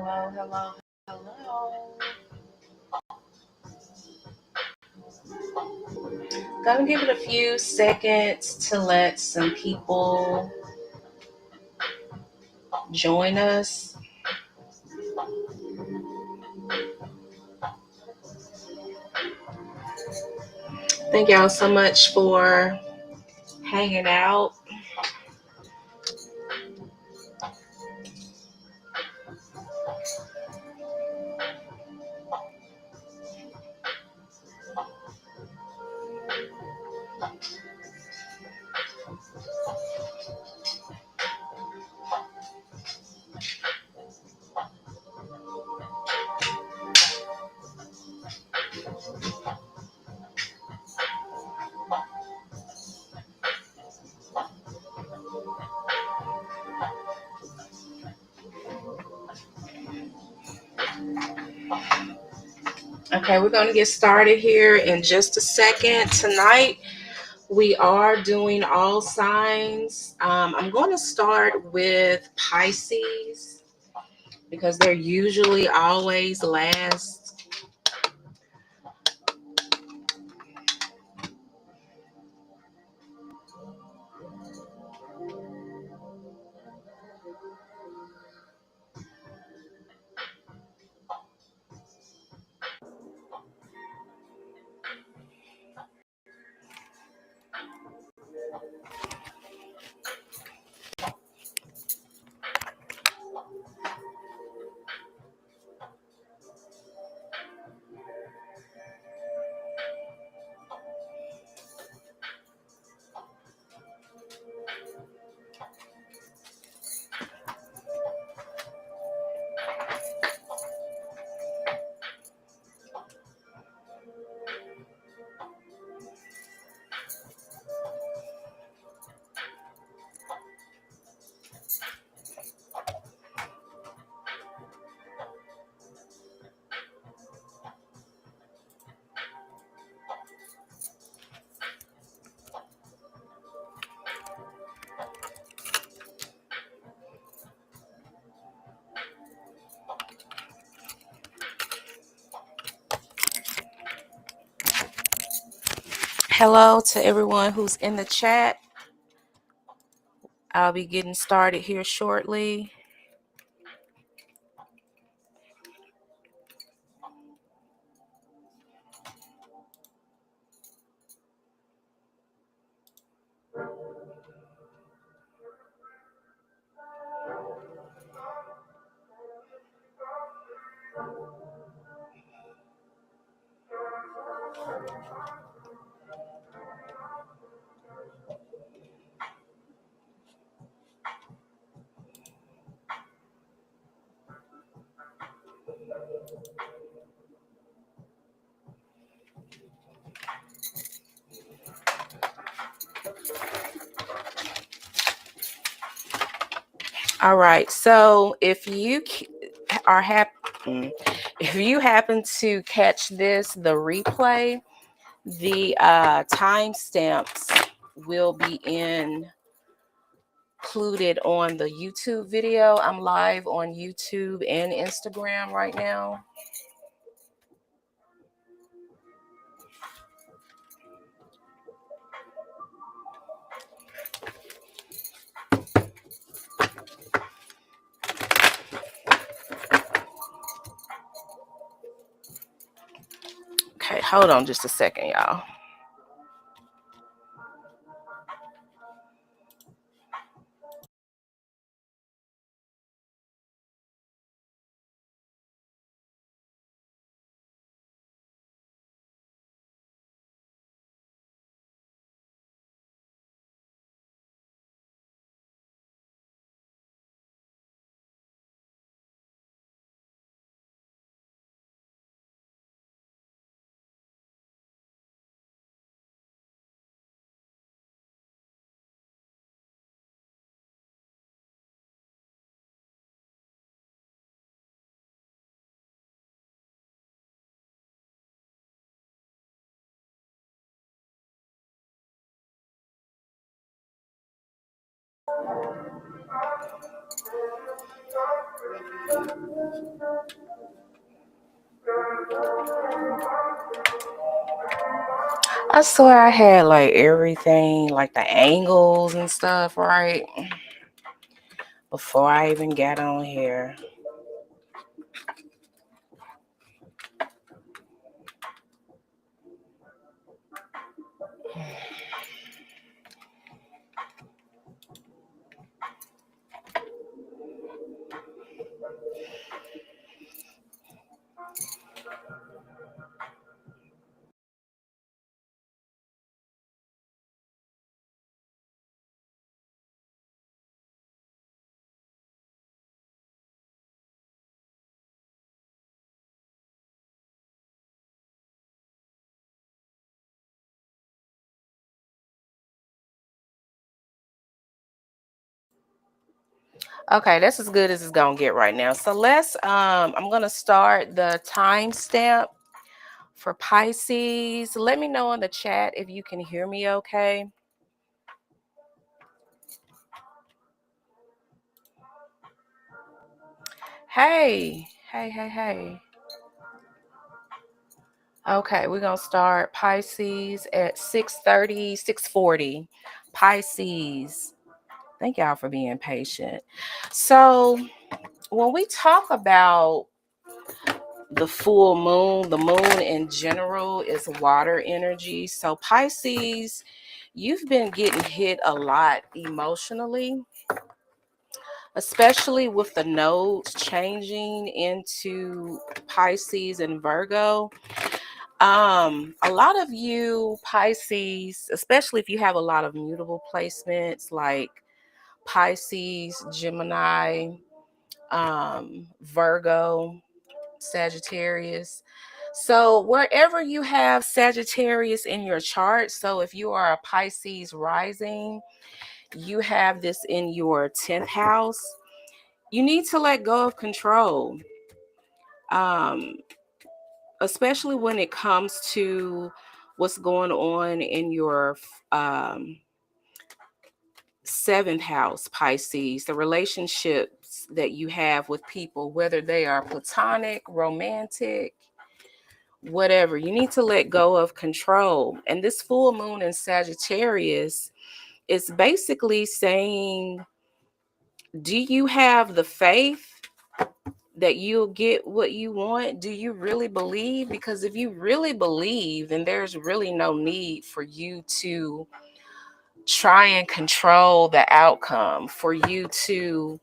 Hello, hello, hello. Gonna give it a few seconds to let some people join us. Thank y'all so much for hanging out. Okay, we're going to get started here in just a second. Tonight, we are doing all signs. I'm going to start with Pisces because they're usually always last. Hello to everyone who's in the chat. I'll be getting started here shortly. All right, so if you are if you happen to catch this, the replay, the timestamps will be included on the YouTube video. I'm live on YouTube and Instagram right now. Okay, hold on just a second, y'all. I swear I had like everything, like the angles and stuff, right? Before I even got on here. Okay, that's as good as it's gonna get right now. So let's I'm gonna start the timestamp for Pisces. Let me know in the chat if you can hear me okay. Hey. Okay, we're gonna start Pisces at 6:30, 6:40. Pisces. Thank y'all for being patient. So when we talk about the full moon, the moon in general is water energy. So Pisces, you've been getting hit a lot emotionally, especially with the nodes changing into Pisces and Virgo. A lot of you Pisces, especially if you have a lot of mutable placements like Pisces, Gemini, Virgo, Sagittarius. So wherever you have Sagittarius in your chart, so if you are a Pisces rising, you have this in your 10th house, you need to let go of control. Um, Especially when it comes to what's going on in your seventh house, Pisces, the relationships that you have with people, whether they are platonic, romantic, whatever, you need to let go of control. And this full moon in Sagittarius is basically saying, do you have the faith that you'll get what you want? Do you really believe? Because if you really believe, then there's really no need for you to try and control the outcome, for you to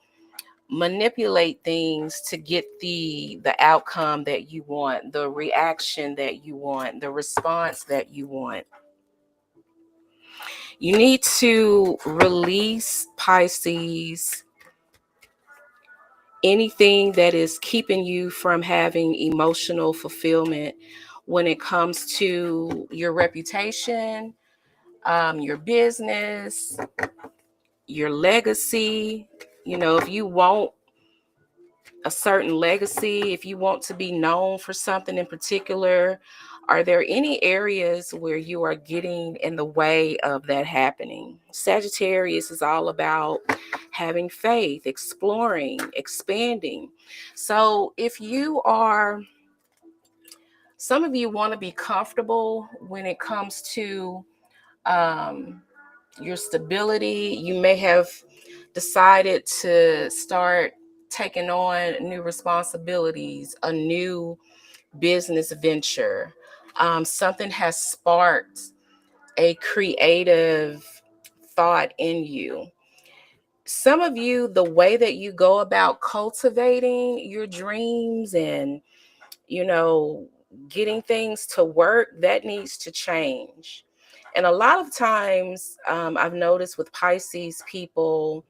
manipulate things to get the outcome that you want, the reaction that you want, the response that you want. You need to release, Pisces, anything that is keeping you from having emotional fulfillment when it comes to your reputation, your business, your legacy. You know, if you want a certain legacy, if you want to be known for something in particular, are there any areas where you are getting in the way of that happening? Sagittarius is all about having faith, exploring, expanding. So if you are, some of you want to be comfortable when it comes to your stability. You may have decided to start taking on new responsibilities, a new business venture. Something has sparked a creative thought in you. Some of you, the way that you go about cultivating your dreams and, you know, getting things to work, that needs to change. And a lot of times, I've noticed with Pisces people,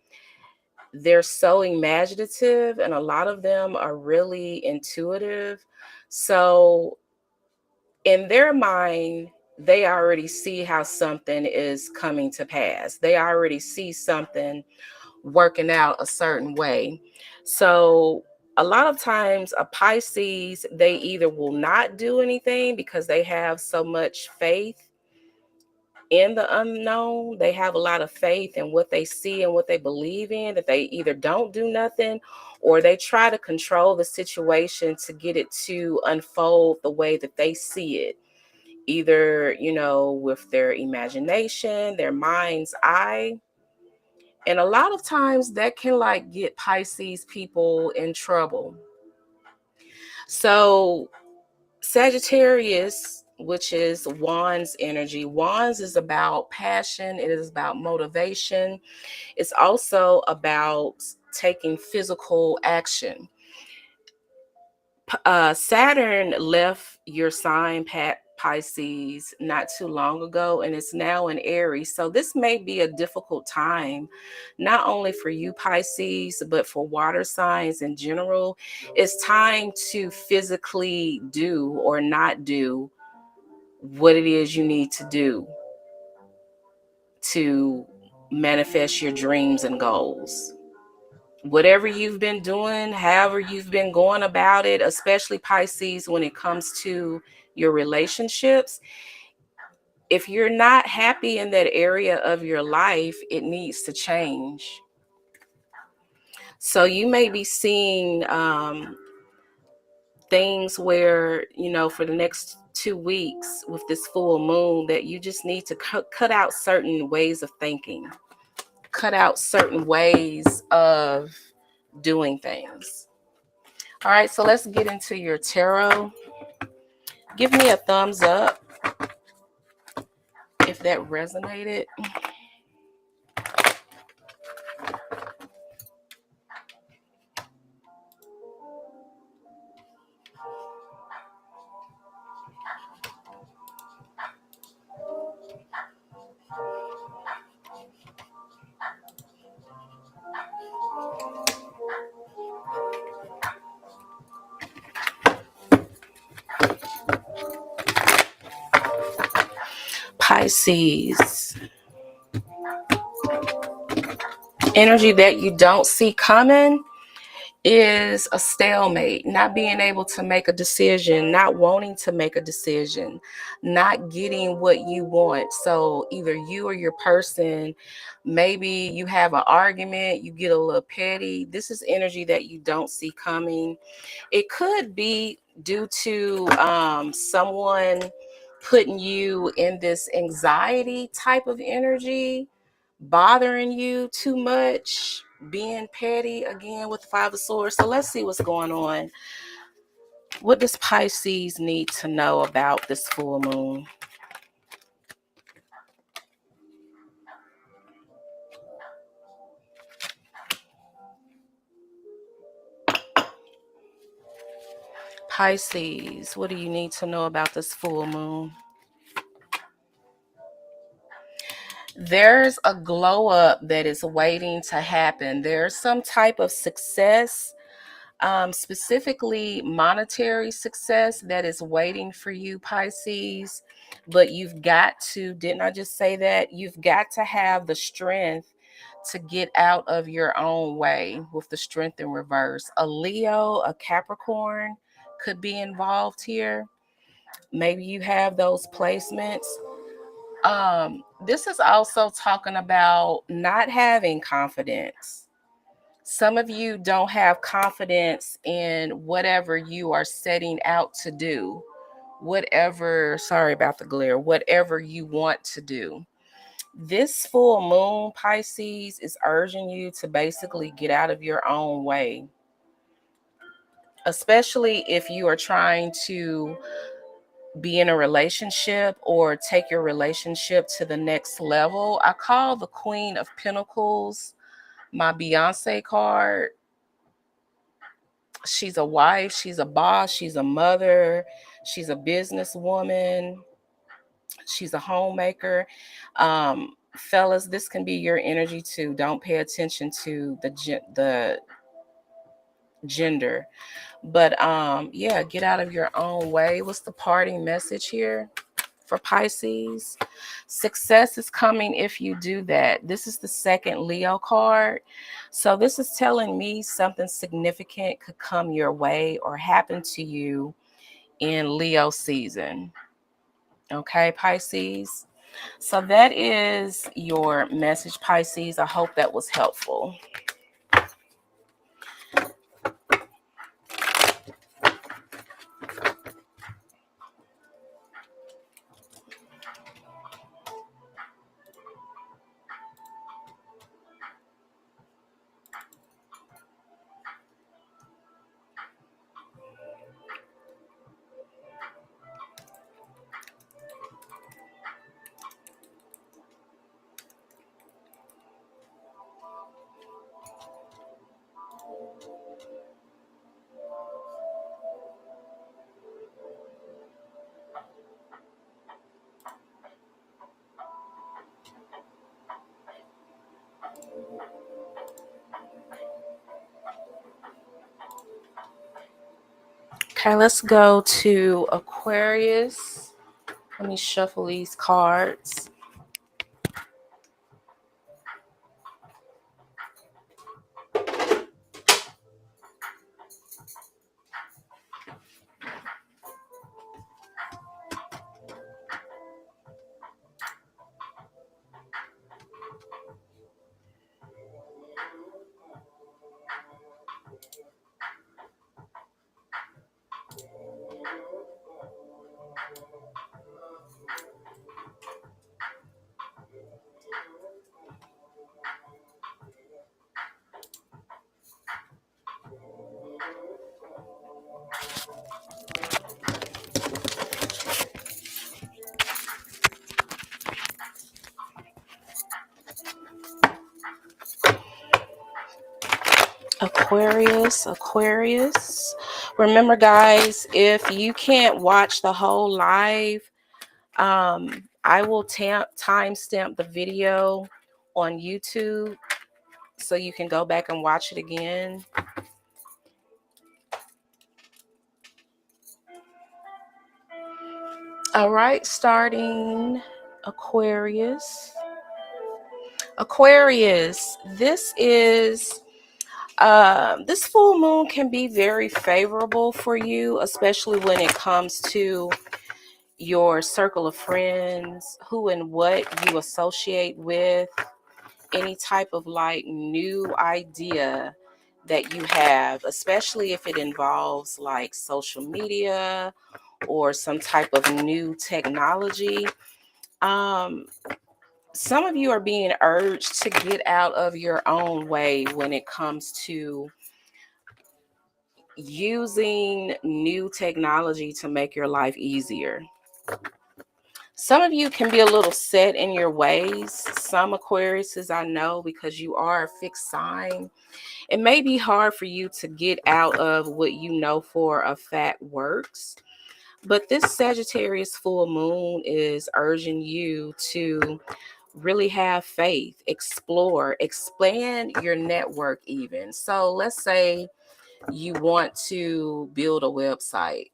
they're so imaginative, and a lot of them are really intuitive. So in their mind, they already see how something is coming to pass. They already see something working out a certain way. So a lot of times a Pisces, they either will not do anything because they have so much faith in the unknown. They have a lot of faith in what they see and what they believe in, that they either don't do nothing or they try to control the situation to get it to unfold the way that they see it. Either, with their imagination, their mind's eye. And a lot of times that can get Pisces people in trouble. So Sagittarius, which is Wands energy. Wands is about passion. It is about motivation. It's also about taking physical action. Saturn left your sign, Pisces, not too long ago, and it's now in Aries. So this may be a difficult time, not only for you, Pisces, but for water signs in general. It's time to physically do or not do what it is you need to do to manifest your dreams and goals. Whatever you've been doing, however you've been going about it, especially Pisces, when it comes to your relationships, if you're not happy in that area of your life, it needs to change. So you may be seeing things where, for the next 2 weeks with this full moon, that you just need to cut out certain ways of thinking, cut out certain ways of doing things. All right, so let's get into your tarot. Give me a thumbs up if that resonated. Pisces. Energy that you don't see coming is a stalemate, not being able to make a decision, not wanting to make a decision, not getting what you want. So either you or your person, maybe you have an argument, you get a little petty. This is energy that you don't see coming. It could be due to someone putting you in this anxiety type of energy, bothering you too much, being petty, again with the Five of Swords. So let's see what's going on. What does Pisces need to know about this full moon? Pisces, what do you need to know about this full moon? There's a glow up that is waiting to happen. There's some type of success, specifically monetary success, that is waiting for you, Pisces. But you've got to, didn't I just say that? You've got to have the strength to get out of your own way with the strength in reverse. A Leo, a Capricorn could be involved here. Maybe you have those placements. This is also talking about not having confidence. Some of you don't have confidence in whatever you are setting out to do, whatever, sorry about the glare, whatever you want to do. This full moon, Pisces, is urging you to basically get out of your own way, especially if you are trying to be in a relationship or take your relationship to the next level. I call the Queen of Pentacles my Beyonce card. She's a wife, she's a boss, she's a mother, she's a businesswoman, she's a homemaker. Fellas, this can be your energy too. Don't pay attention to the gender. But yeah, get out of your own way. What's the parting message here for Pisces? Success is coming if you do that. This is the second Leo card. So this is telling me something significant could come your way or happen to you in Leo season. Okay, Pisces. So that is your message, Pisces. I hope that was helpful. Okay, let's go to Aquarius. Let me shuffle these cards. Aquarius. Remember, guys, if you can't watch the whole live, I will timestamp the video on YouTube so you can go back and watch it again. All right, starting Aquarius. Aquarius, this is this full moon can be very favorable for you, especially when it comes to your circle of friends, who and what you associate with, any type of like new idea that you have, especially if it involves like social media or some type of new technology. Some of you are being urged to get out of your own way when it comes to using new technology to make your life easier. Some of you can be a little set in your ways. Some Aquariuses I know, because you are a fixed sign, it may be hard for you to get out of what you know for a fact works. But this Sagittarius full moon is urging you to really have faith, explore, expand your network even. So let's say you want to build a website,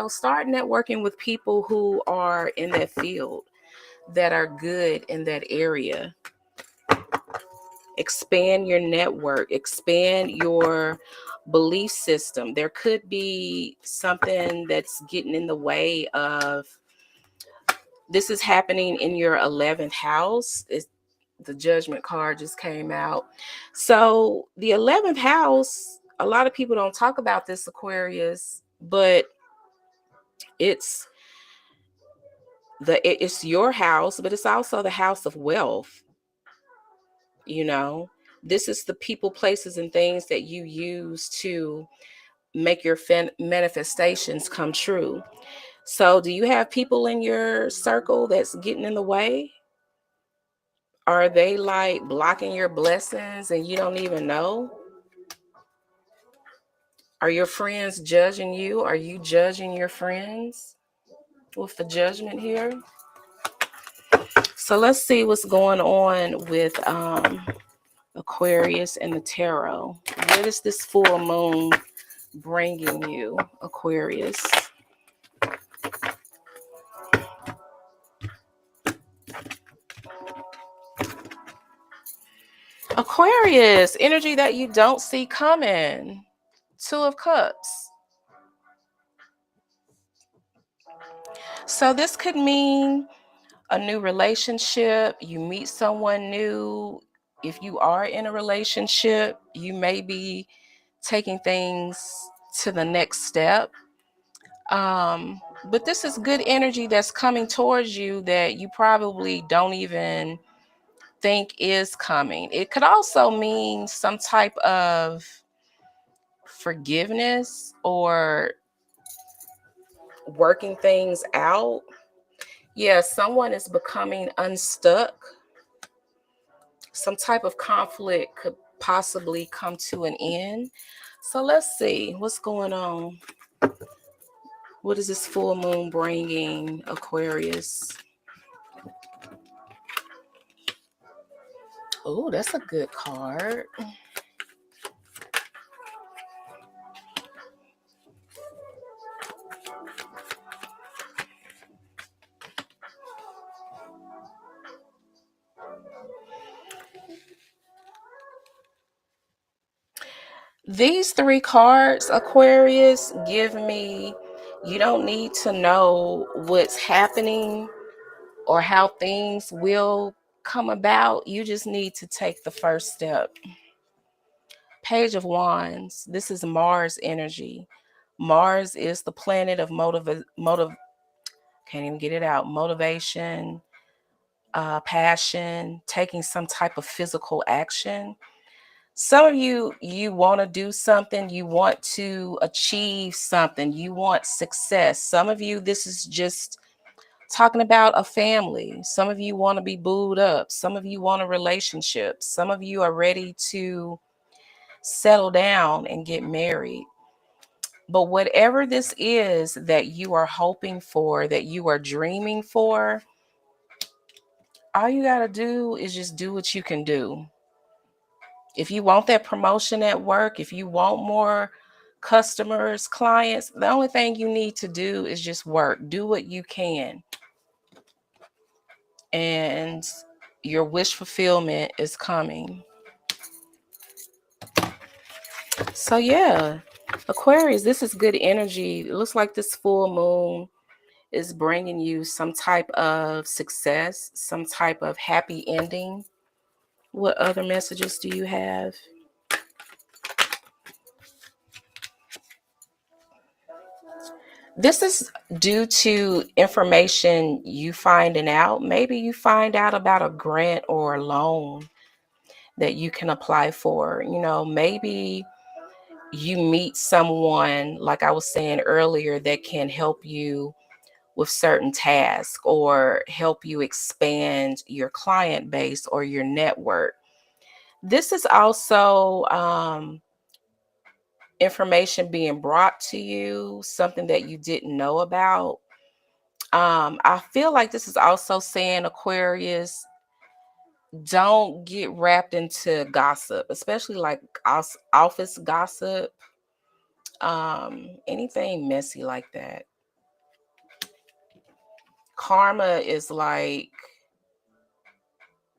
start networking with people who are in that field, that are good in that area. Expand your network, expand your belief system. There could be something that's getting in the way of this. Is happening in your 11th house. The Judgment card just came out. So the 11th house, a lot of people don't talk about this, Aquarius, but it's your house, but it's also the house of wealth. This is the people, places, and things that you use to make your manifestations come true. So do you have people in your circle that's getting in the way? Are they like blocking your blessings and you don't even know? Are your friends judging you? Are you judging your friends with the Judgment here? So let's see what's going on with Aquarius and the tarot. What is this full moon bringing you, Aquarius? Aquarius, energy that you don't see coming. 2 of Cups. So this could mean a new relationship, you meet someone new. If you are in a relationship, you may be taking things to the next step. But this is good energy that's coming towards you that you probably don't even think is coming. It could also mean some type of forgiveness or working things out. Yeah, someone is becoming unstuck. Some type of conflict could possibly come to an end. So let's see what's going on. What is this full moon bringing, Aquarius? Oh, that's a good card. These three cards, Aquarius, give me you don't need to know what's happening or how things will come about. You just need to take the first step. Page of Wands. This is Mars energy. Mars is the planet of can't even get it out. Motivation, passion, taking some type of physical action. Some of you want to do something, you want to achieve something, you want success. Some of you, this is just talking about a family. Some of you want to be booed up. Some of you want a relationship. Some of you are ready to settle down and get married. But whatever this is that you are hoping for, that you are dreaming for, all you got to do is just do what you can do. If you want that promotion at work, if you want more customers, clients, the only thing you need to do is just work. Do what you can. And your wish fulfillment is coming. So yeah, Aquarius, this is good energy. It looks like this full moon is bringing you some type of success, some type of happy ending. What other messages do you have? This is due to information you finding out. Maybe you find out about a grant or a loan that you can apply for. You know, maybe you meet someone, like I was saying earlier, that can help you with certain tasks or help you expand your client base or your network. This is also information being brought to you, something that you didn't know about. I feel like this is also saying, Aquarius, don't get wrapped into gossip, especially like office gossip, anything messy like that. Karma is like,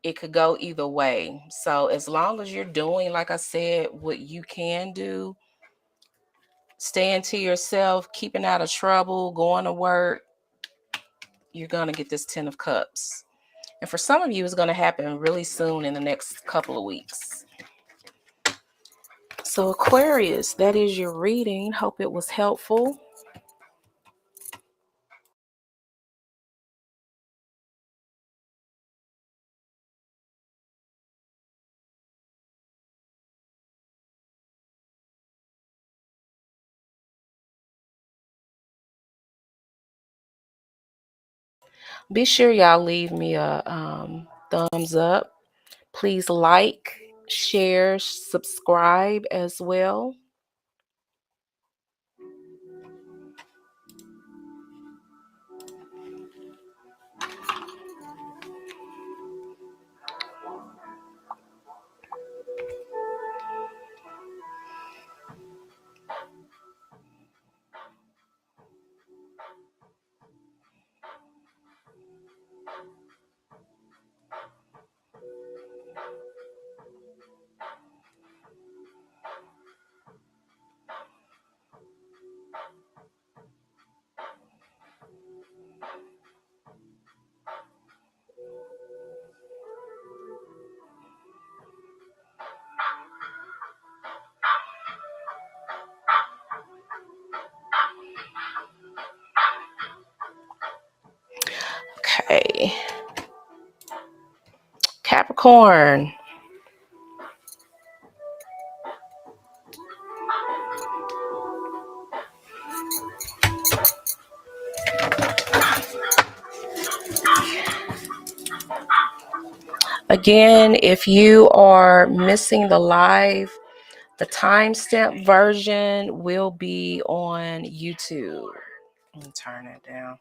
it could go either way. So as long as you're doing, like I said, what you can do, staying to yourself, keeping out of trouble, going to work, you're going to get this 10 of Cups. And for some of you, it's going to happen really soon in the next couple of weeks. So Aquarius, that is your reading. Hope it was helpful. Be sure y'all leave me a thumbs up. Please like, share, subscribe as well. Okay. Capricorn. Again, if you are missing the live, the timestamp version will be on YouTube. Let me turn it down.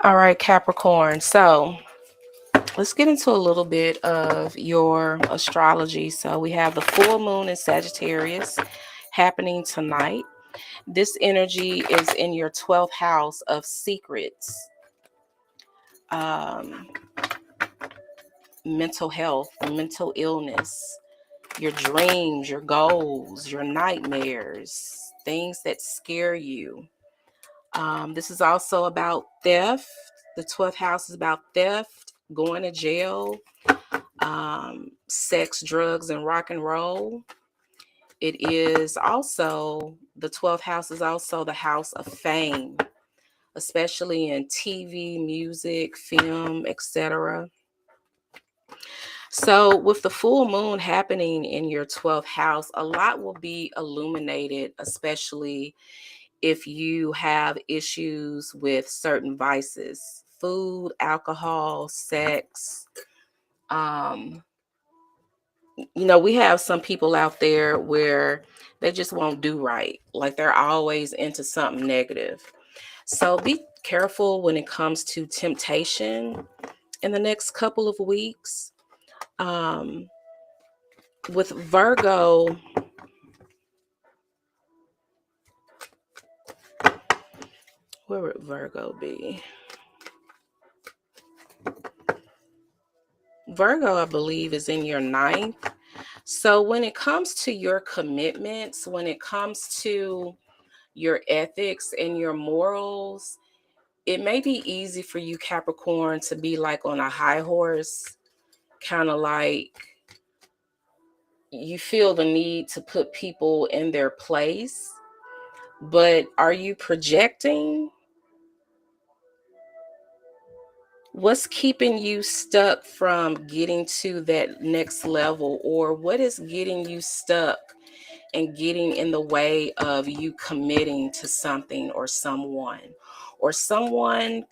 All right, Capricorn. So let's get into a little bit of your astrology. So we have the full moon in Sagittarius happening tonight. This energy is in your 12th house of secrets, um, mental health, mental illness, your dreams, your goals, your nightmares, things that scare you. This is also about theft. The 12th house is about theft, going to jail, sex, drugs, and rock and roll. It is also, the 12th house is also the house of fame, especially in TV, music, film, etc. So, with the full moon happening in your 12th house, a lot will be illuminated, especially if you have issues with certain vices, food, alcohol, sex. We have some people out there where they just won't do right. Like they're always into something negative. So be careful when it comes to temptation in the next couple of weeks. Um, with Virgo, where would Virgo be? Virgo, I believe, is in your 9th. So when it comes to your commitments, when it comes to your ethics and your morals, it may be easy for you, Capricorn, to be like on a high horse, kind of like you feel the need to put people in their place. But are you projecting? What's keeping you stuck from getting to that next level? Or what is getting you stuck and getting in the way of you committing to something or someone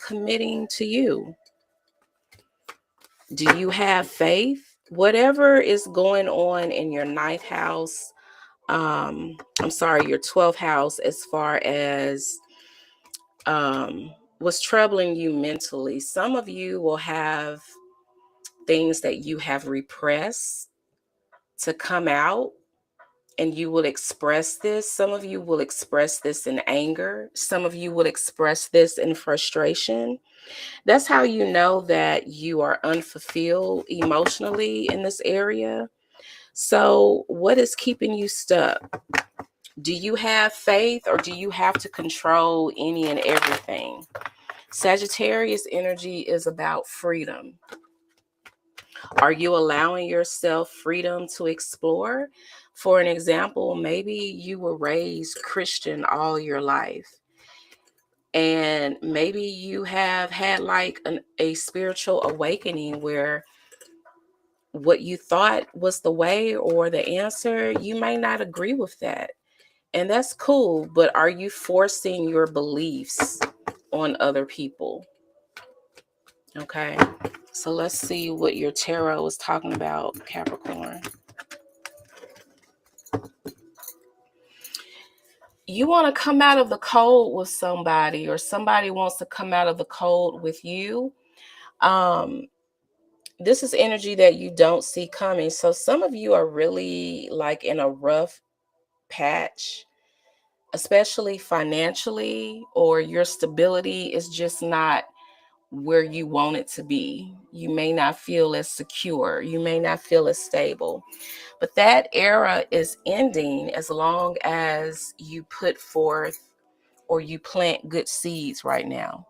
committing to you? Do you have faith? Whatever is going on in your 9th house, your 12th house, as far as what's troubling you mentally. Some of you will have things that you have repressed to come out, and you will express this. Some of you will express this in anger. Some of you will express this in frustration. That's how you know that you are unfulfilled emotionally in this area. So, what is keeping you stuck? Do you have faith, or do you have to control any and everything? Sagittarius energy is about freedom. Are you allowing yourself freedom to explore? For an example, maybe you were raised Christian all your life, and maybe you have had like a spiritual awakening where what you thought was the way or the answer, you may not agree with that. And that's cool, but are you forcing your beliefs on other people? Okay, so let's see what your tarot is talking about, Capricorn. You want to come out of the cold with somebody, or somebody wants to come out of the cold with you. This is energy that you don't see coming. So some of you are really like in a rough patch, especially financially, or your stability is just not where you want it to be. You may not feel as secure. You may not feel as stable. But that era is ending as long as you put forth or you plant good seeds right now.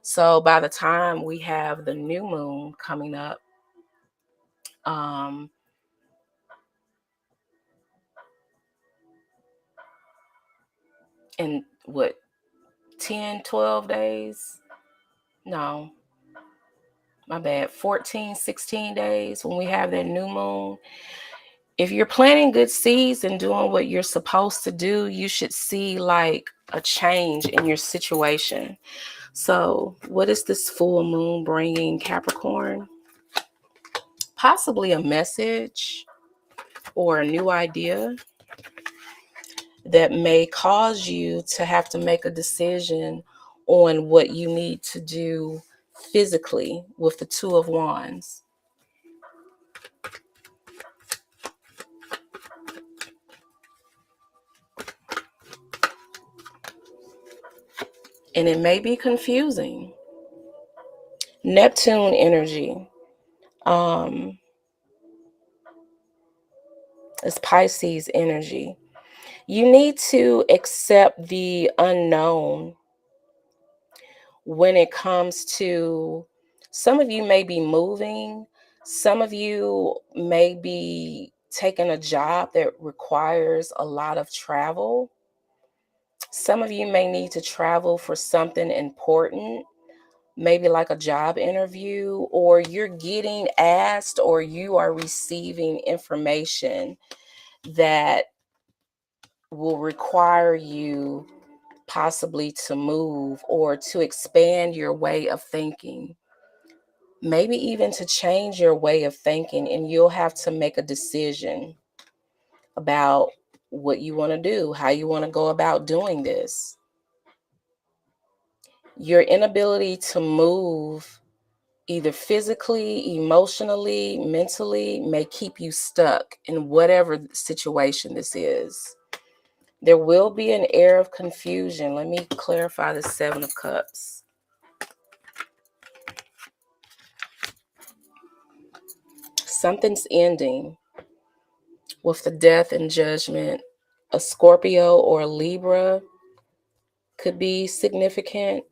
So by the time we have the new moon coming up, in what, 10, 12 days? No, my bad, 14, 16 days when we have that new moon. If you're planting good seeds and doing what you're supposed to do, you should see like a change in your situation. So what is this full moon bringing, Capricorn? Possibly a message or a new idea that may cause you to have to make a decision on what you need to do physically with the Two of Wands. And it may be confusing. Neptune energy. It's Pisces energy. You need to accept the unknown when it comes to, some of you may be moving, some of you may be taking a job that requires a lot of travel. Some of you may need to travel for something important, maybe like a job interview, or you're getting asked or you are receiving information that will require you possibly to move or to expand your way of thinking, maybe even to change your way of thinking, and you'll have to make a decision about what you want to do, how you want to go about doing this. Your inability to move, either physically, emotionally, mentally, may keep you stuck in whatever situation this is. There will be an air of confusion. Let me clarify the Seven of Cups. Something's ending with the Death and Judgment. A Scorpio or a Libra could be significant.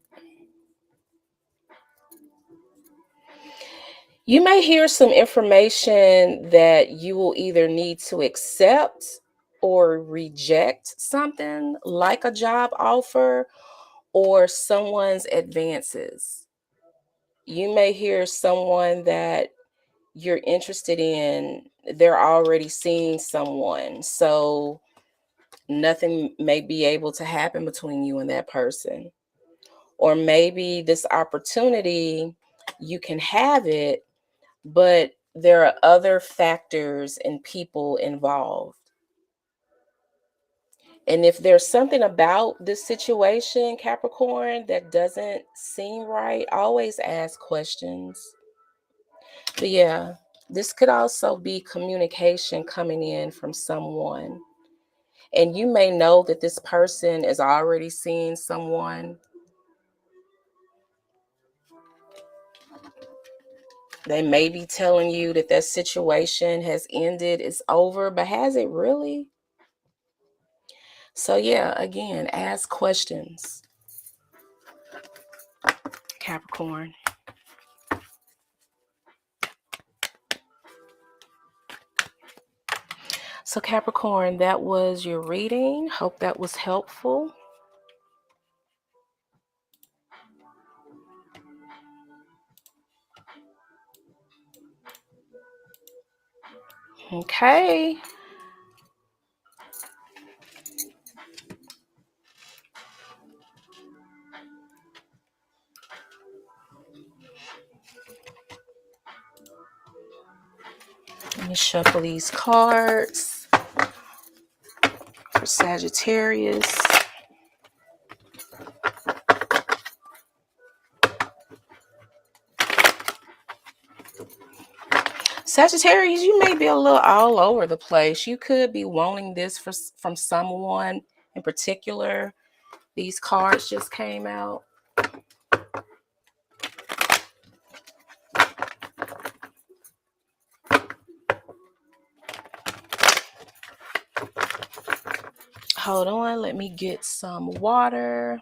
You may hear some information that you will either need to accept or reject something, like a job offer or someone's advances. You may hear someone that you're interested in, they're already seeing someone. So nothing may be able to happen between you and that person. Or maybe this opportunity, you can have it, but there are other factors and people involved. And if there's something about this situation, Capricorn, that doesn't seem right, always ask questions. But yeah, this could also be communication coming in from someone. And you may know that this person is already seeing someone. They may be telling you that that situation has ended, it's over, but has it really? So yeah, again, ask questions, Capricorn. So Capricorn, that was your reading. Hope that was helpful. Okay. Let me shuffle these cards for Sagittarius. Sagittarius, you may be a little all over the place. You could be wanting this from someone in particular. These cards just came out. Hold on, let me get some water.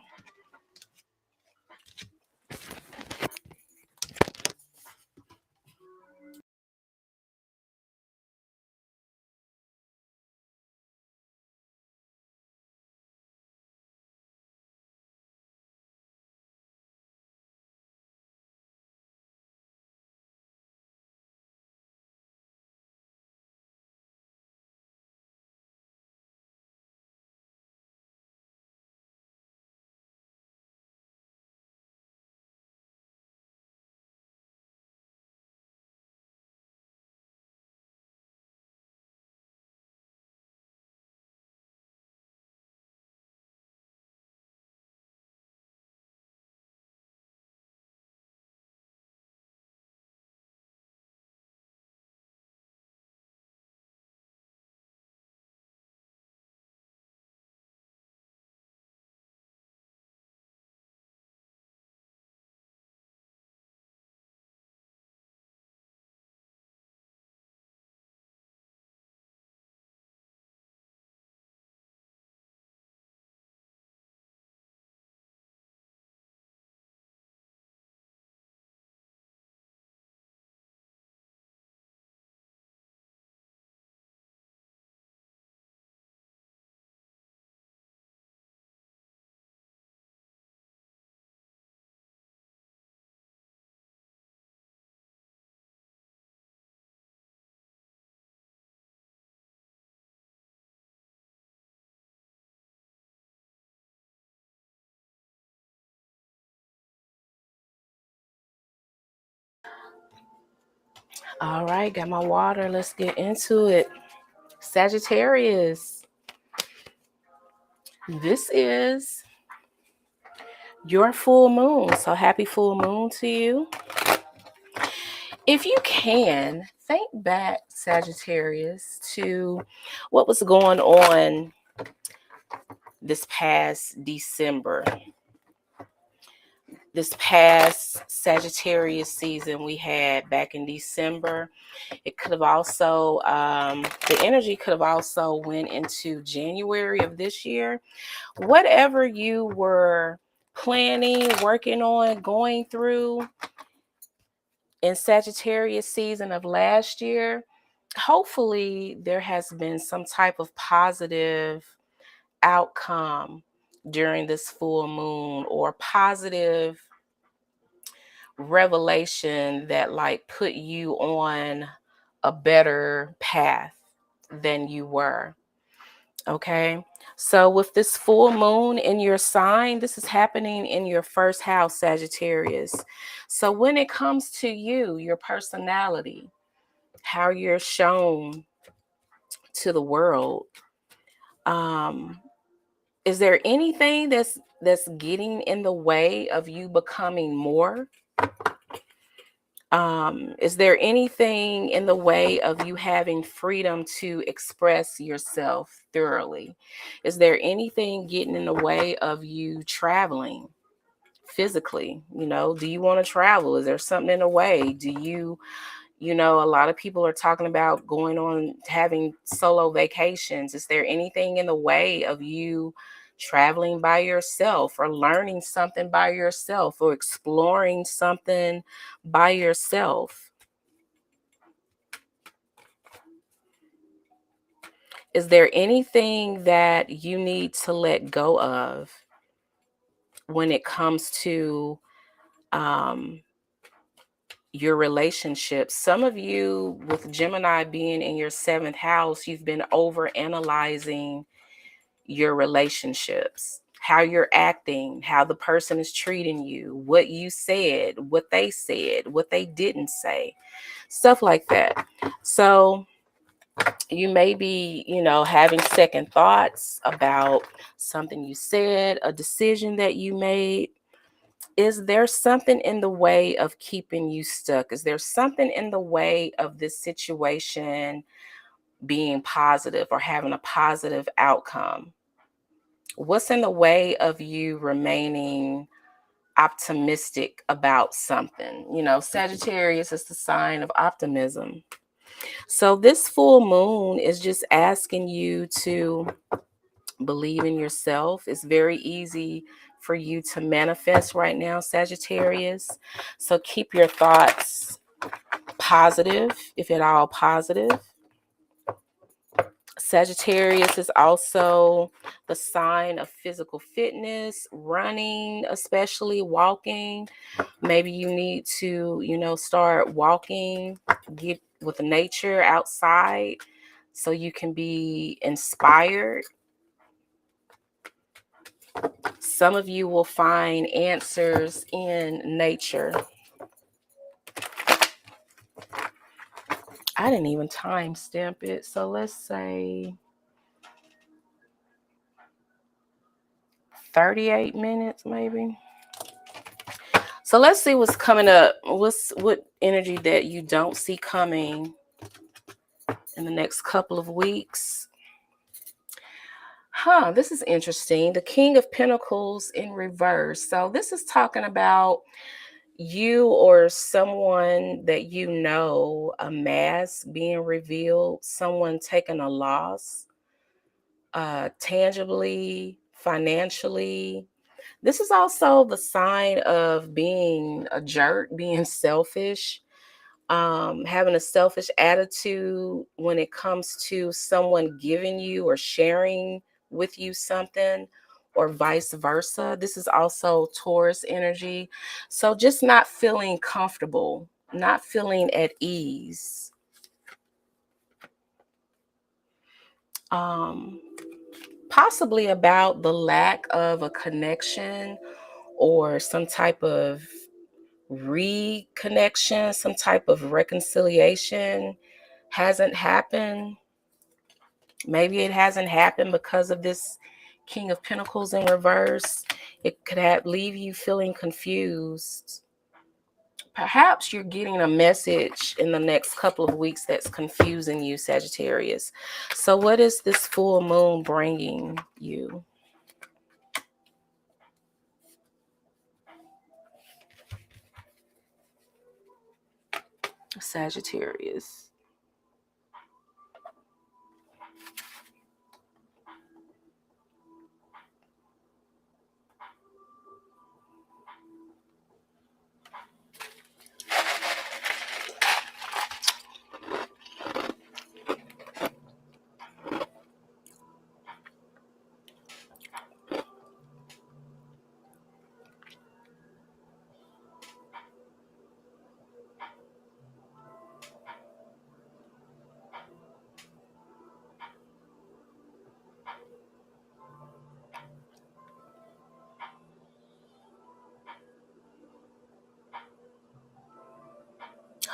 All right, got my water. Let's get into it. Sagittarius, this is your full moon. So happy full moon to you. If you can, think back, Sagittarius, to what was going on this past December. This past Sagittarius season we had back in December. It could have also, the energy could have also went into January of this year. Whatever you were planning, working on, going through in Sagittarius season of last year, hopefully there has been some type of positive outcome during this full moon, or positive revelation that like put you on a better path than you were. Okay, so with this full moon in your sign, this is happening in your first house, Sagittarius. So when it comes to you, your personality, how you're shown to the world, is there anything that's getting in the way of you becoming more? Is there anything in the way of you having freedom to express yourself thoroughly? Is there anything getting in the way of you traveling physically? Do you want to travel? Is there something in the way? Do you, a lot of people are talking about going on, having solo vacations. Is there anything in the way of you traveling by yourself, or learning something by yourself, or exploring something by yourself? Is there anything that you need to let go of when it comes to your relationships? Some of you, with Gemini being in your seventh house, you've been over analyzing your relationships, how you're acting, how the person is treating you, what you said, what they didn't say, stuff like that. So you may be, having second thoughts about something you said, a decision that you made. Is there something in the way of keeping you stuck? Is there something in the way of this situation being positive or having a positive outcome? What's in the way of you remaining optimistic about something? Sagittarius is the sign of optimism. So this full moon is just asking you to believe in yourself. It's very easy for you to manifest right now, Sagittarius. So keep your thoughts positive, if at all positive. Sagittarius is also the sign of physical fitness, running, especially walking. Maybe you need to, start walking, get with nature outside so you can be inspired. Some of you will find answers in nature. I didn't even time stamp it, so let's say 38 minutes maybe. So let's see what's coming up. What energy that you don't see coming in the next couple of weeks. This is interesting. The King of Pentacles in reverse. So this is talking about you or someone that a mask being revealed, someone taking a loss, tangibly, financially. This is also the sign of being a jerk, being selfish, having a selfish attitude when it comes to someone giving you or sharing with you something, or vice versa. This is also Taurus energy. So just not feeling comfortable, not feeling at ease. Possibly about the lack of a connection or some type of reconnection, some type of reconciliation hasn't happened. Maybe it hasn't happened because of this King of Pentacles in reverse. It could leave you feeling confused. Perhaps you're getting a message in the next couple of weeks that's confusing you, Sagittarius. So what is this full moon bringing you? Sagittarius.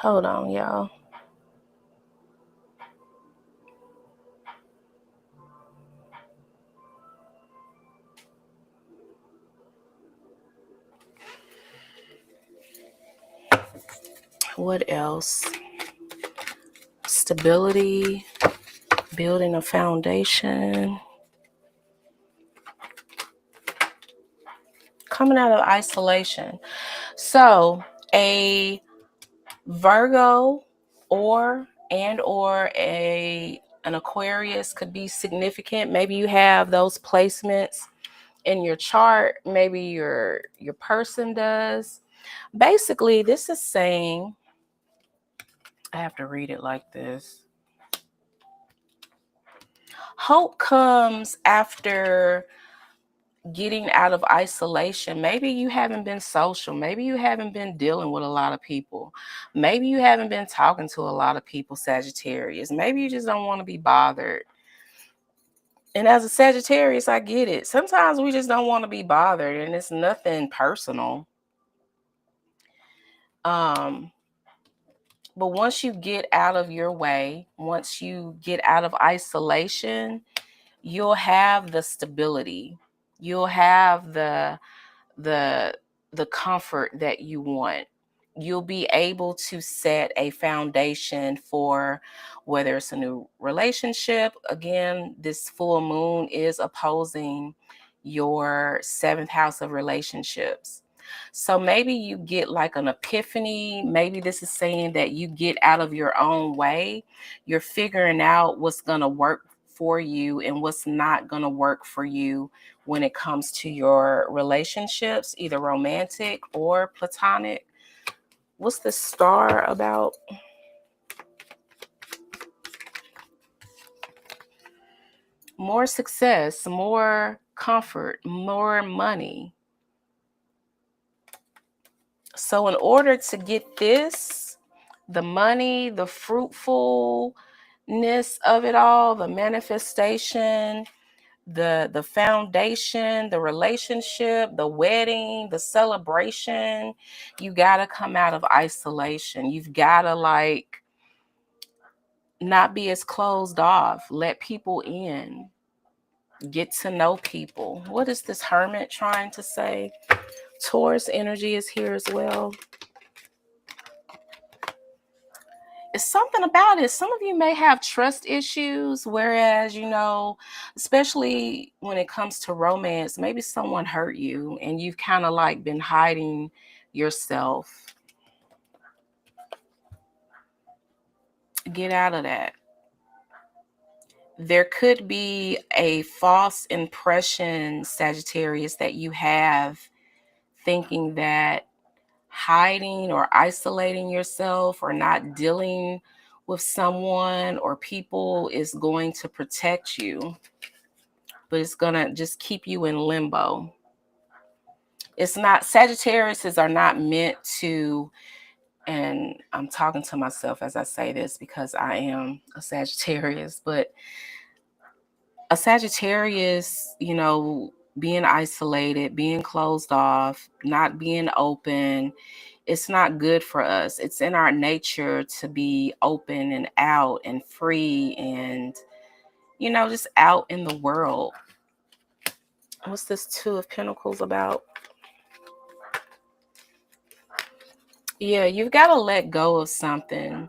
Hold on, y'all. What else? Stability, building a foundation, coming out of isolation. So a Virgo or an Aquarius could be significant. Maybe you have those placements in your chart. Maybe your person does. Basically, this is saying, I have to read it like this. Hope comes after getting out of isolation. Maybe you haven't been social. Maybe you haven't been dealing with a lot of people. Maybe you haven't been talking to a lot of people, Sagittarius. Maybe you just don't want to be bothered. And as a Sagittarius, I get it. Sometimes we just don't want to be bothered, and it's nothing personal. But once you get out of your way, once you get out of isolation, you'll have the stability. You'll have the comfort that you want. You'll be able to set a foundation for whether it's a new relationship. Again, this full moon is opposing your 7th house of relationships. So maybe you get like an epiphany. Maybe this is saying that you get out of your own way. You're figuring out what's going to work for you and what's not going to work for you when it comes to your relationships, either romantic or platonic. What's the star about? More success, more comfort, more money. So in order to get this, the money, the fruitfulness of it all, the manifestation, the foundation, the relationship, the wedding, the celebration, you got to come out of isolation. You've got to like not be as closed off, let people in, get to know people. What is this Hermit trying to say? Taurus energy is here as well. It's something about it. Some of you may have trust issues, whereas, especially when it comes to romance, maybe someone hurt you and you've kind of like been hiding yourself. Get out of that. There could be a false impression, Sagittarius, that you have, thinking that hiding or isolating yourself or not dealing with someone or people is going to protect you, but it's going to just keep you in limbo. It's not, Sagittariuses are not meant to, and I'm talking to myself as I say this because I am a Sagittarius, but a Sagittarius, being isolated, being closed off, not being open, it's not good for us. It's in our nature to be open and out and free and, you know, just out in the world. What's this Two of Pentacles about? Yeah, you've got to let go of something.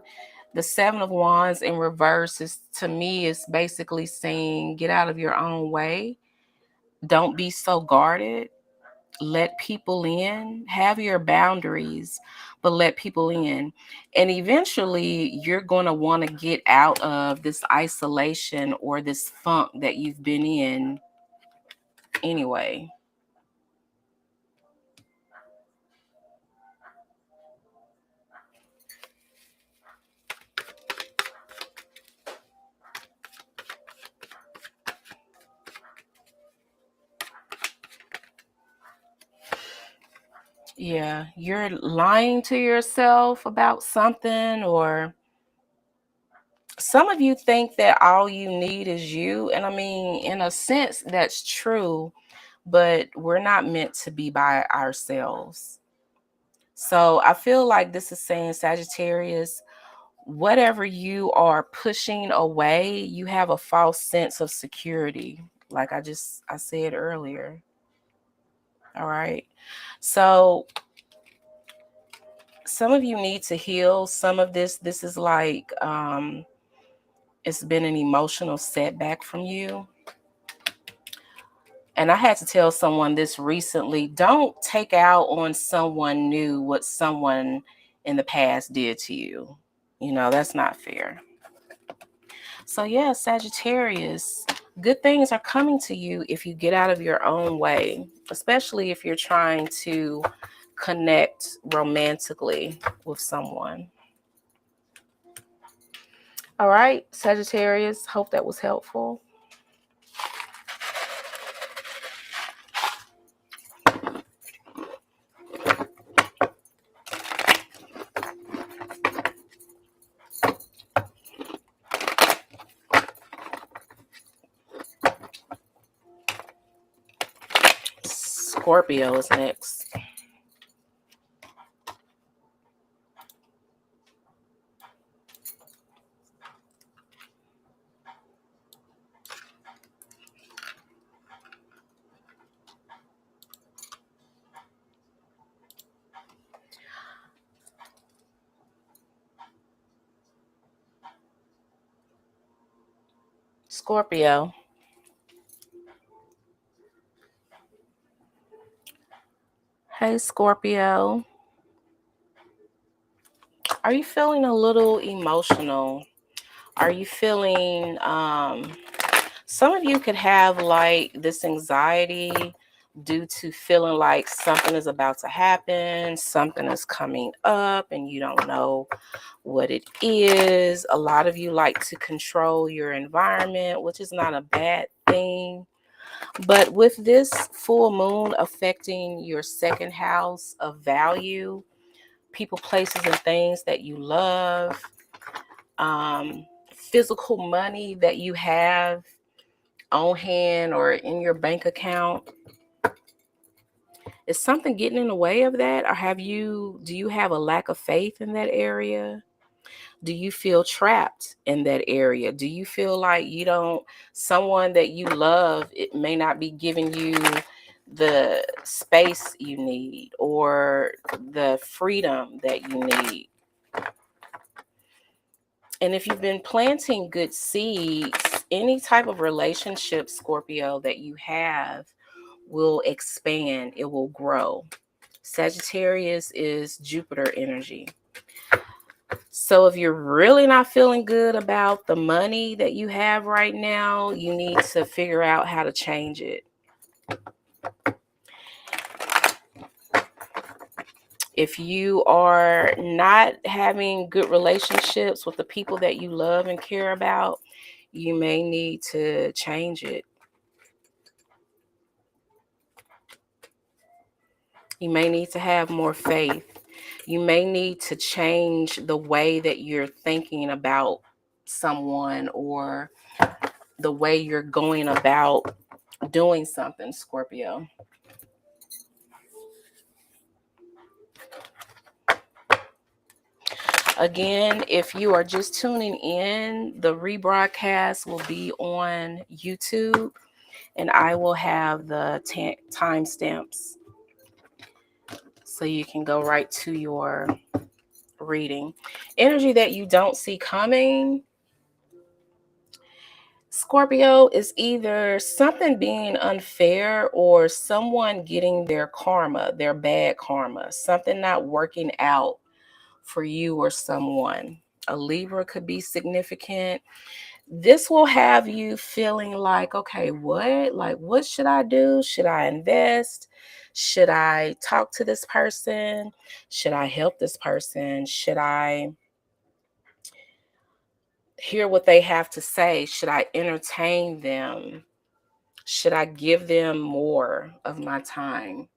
The Seven of Wands in reverse is, to me, is basically saying get out of your own way. Don't be so guarded. Let people in. Have your boundaries, but let people in. And eventually you're going to want to get out of this isolation or this funk that you've been in anyway. Yeah, you're lying to yourself about something, or some of you think that all you need is you. And I mean, in a sense, that's true, but we're not meant to be by ourselves. So I feel like this is saying, Sagittarius, whatever you are pushing away, you have a false sense of security. Like I said earlier. All right. So some of you need to heal some of this. This is like, it's been an emotional setback from you. And I had to tell someone this recently. Don't take out on someone new what someone in the past did to you. You know, that's not fair. So yeah, Sagittarius, good things are coming to you if you get out of your own way, especially if you're trying to connect romantically with someone. All right, Sagittarius, hope that was helpful. Scorpio is next. Scorpio. Hey, Scorpio. Are you feeling a little emotional? Are you feeling, some of you could have like this anxiety due to feeling like something is about to happen, something is coming up, and you don't know what it is. A lot of you like to control your environment, which is not a bad thing. But with this full moon affecting your second house of value, people, places, and things that you love, physical money that you have on hand or in your bank account, is something getting in the way of that? Or do you have a lack of faith in that area? Do you feel trapped in that area? Do you feel like someone that you love, it may not be giving you the space you need or the freedom that you need? And if you've been planting good seeds, any type of relationship, Scorpio, that you have will expand. It will grow. Sagittarius is Jupiter energy. So if you're really not feeling good about the money that you have right now, you need to figure out how to change it. If you are not having good relationships with the people that you love and care about, you may need to change it. You may need to have more faith. You may need to change the way that you're thinking about someone or the way you're going about doing something, Scorpio. Again, if you are just tuning in, the rebroadcast will be on YouTube, and I will have the timestamps so you can go right to your reading. Energy that you don't see coming, Scorpio, is either something being unfair or someone getting their karma, their bad karma, something not working out for you or someone. A Libra could be significant. This will have you feeling like, okay, what? Like, what should I do? Should I invest? Should I talk to this person? Should I help this person? Should I hear what they have to say? Should I entertain them? Should I give them more of my time?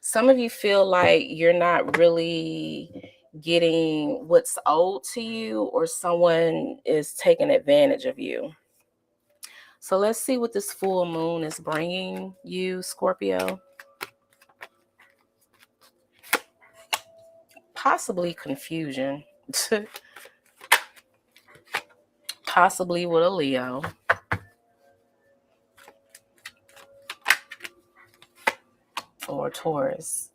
Some of you feel like you're not really getting what's owed to you, or someone is taking advantage of you. So let's see what this full moon is bringing you, Scorpio. Possibly confusion. Possibly with a Leo. Or Taurus.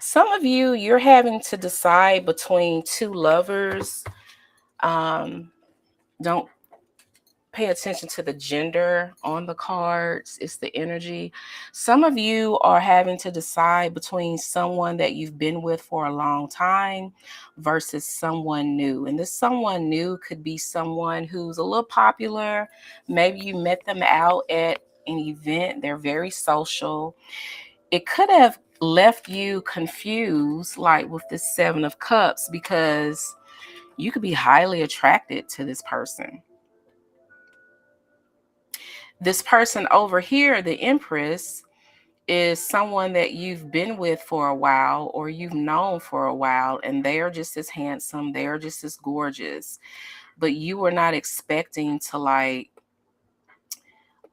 Some of you, you're having to decide between two lovers. Don't pay attention to the gender on the cards. It's the energy. Some of you are having to decide between someone that you've been with for a long time versus someone new. And this someone new could be someone who's a little popular. Maybe you met them out at an event. They're very social. It could have left you confused, like with this Seven of Cups, because you could be highly attracted to this person. This person over here, the Empress, is someone that you've been with for a while or you've known for a while, and they are just as handsome, they are just as gorgeous, but you were not expecting to like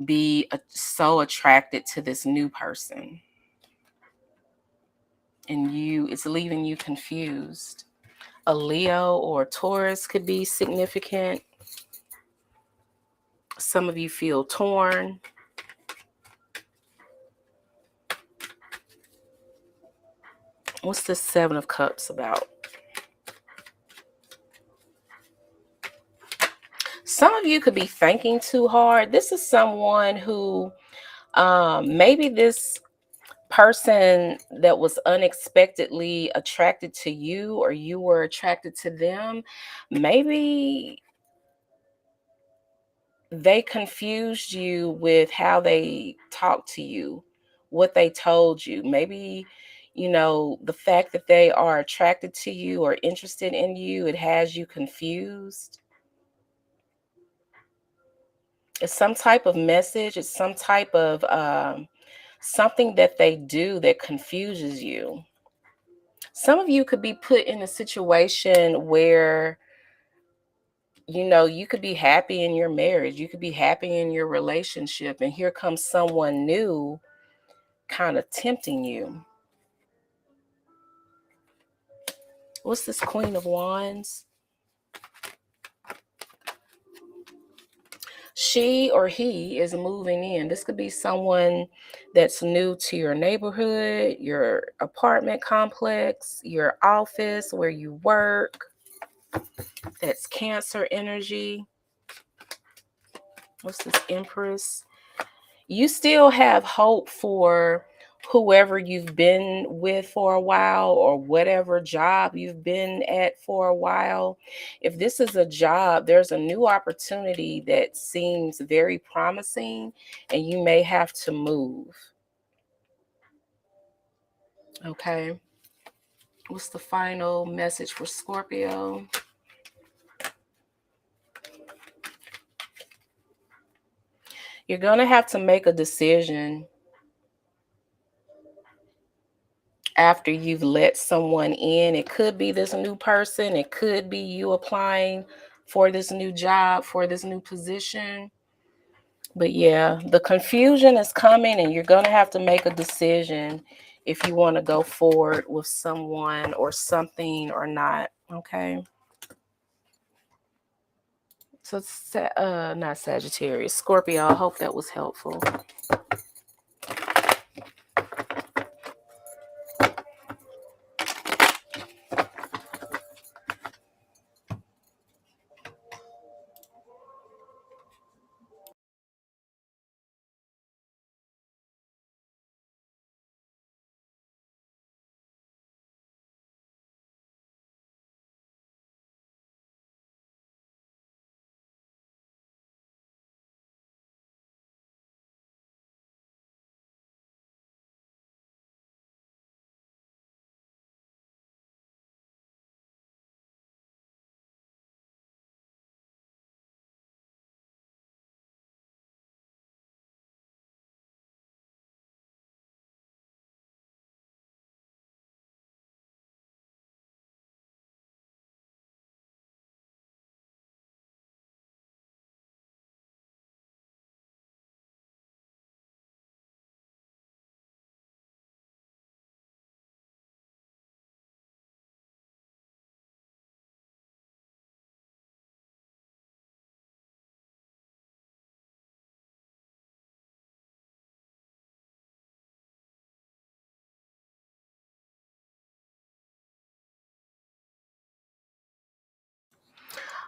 be so attracted to this new person, and it's leaving you confused. A Leo or Taurus could be significant. Some of you feel torn. What's the Seven of Cups about? Some of you could be thinking too hard. This is someone who maybe this person that was unexpectedly attracted to you, or you were attracted to them. Maybe they confused you with how they talked to you, what they told you. Maybe, the fact that they are attracted to you or interested in you, it has you confused. It's some type of message. It's some type of something that they do that confuses you. Some of you could be put in a situation where, you could be happy in your marriage. You could be happy in your relationship. And here comes someone new kind of tempting you. What's this Queen of Wands? She or he is moving in. This could be someone that's new to your neighborhood, your apartment complex, your office, where you work. That's Cancer energy. What's this Empress? You still have hope for whoever you've been with for a while, or whatever job you've been at for a while. If this is a job, there's a new opportunity that seems very promising, and you may have to move. Okay. What's the final message for Scorpio? You're going to have to make a decision after you've let someone in. It could be this new person. It could be you applying for this new job, for this new position. But yeah, the confusion is coming, and you're going to have to make a decision. if you want to go forward with someone or something or not. Okay. So it's not Sagittarius, Scorpio. I hope that was helpful.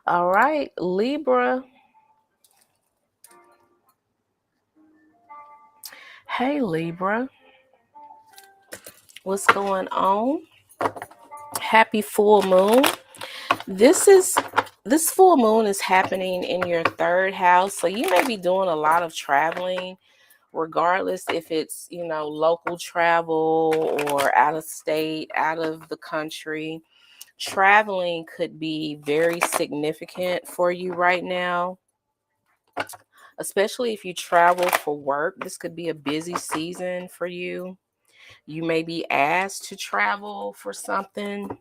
All right, Libra. Hey, Libra. What's going on? Happy full moon. This full moon is happening in your third house. So you may be doing a lot of traveling, regardless if it's, local travel or out of state, out of the country. Traveling could be very significant for you right now, especially if you travel for work. This could be a busy season for you. You may be asked to travel for something.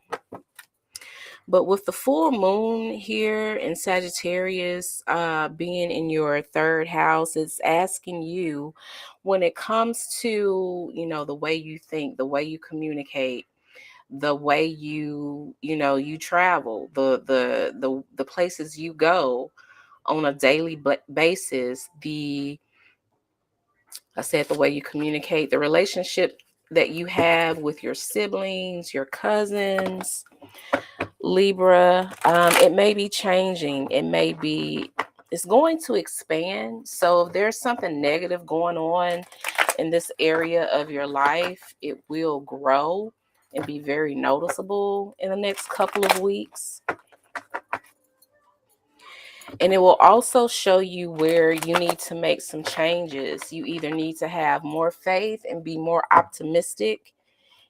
But with the full moon here in Sagittarius being in your third house, it's asking you, when it comes to, the way you think, the way you communicate, the way you travel, the places you go on a daily basis, the way you communicate, the relationship that you have with your siblings, your cousins, Libra, it may be changing. It's going to expand. So if there's something negative going on in this area of your life, it will grow and be very noticeable in the next couple of weeks. And it will also show you where you need to make some changes. You either need to have more faith and be more optimistic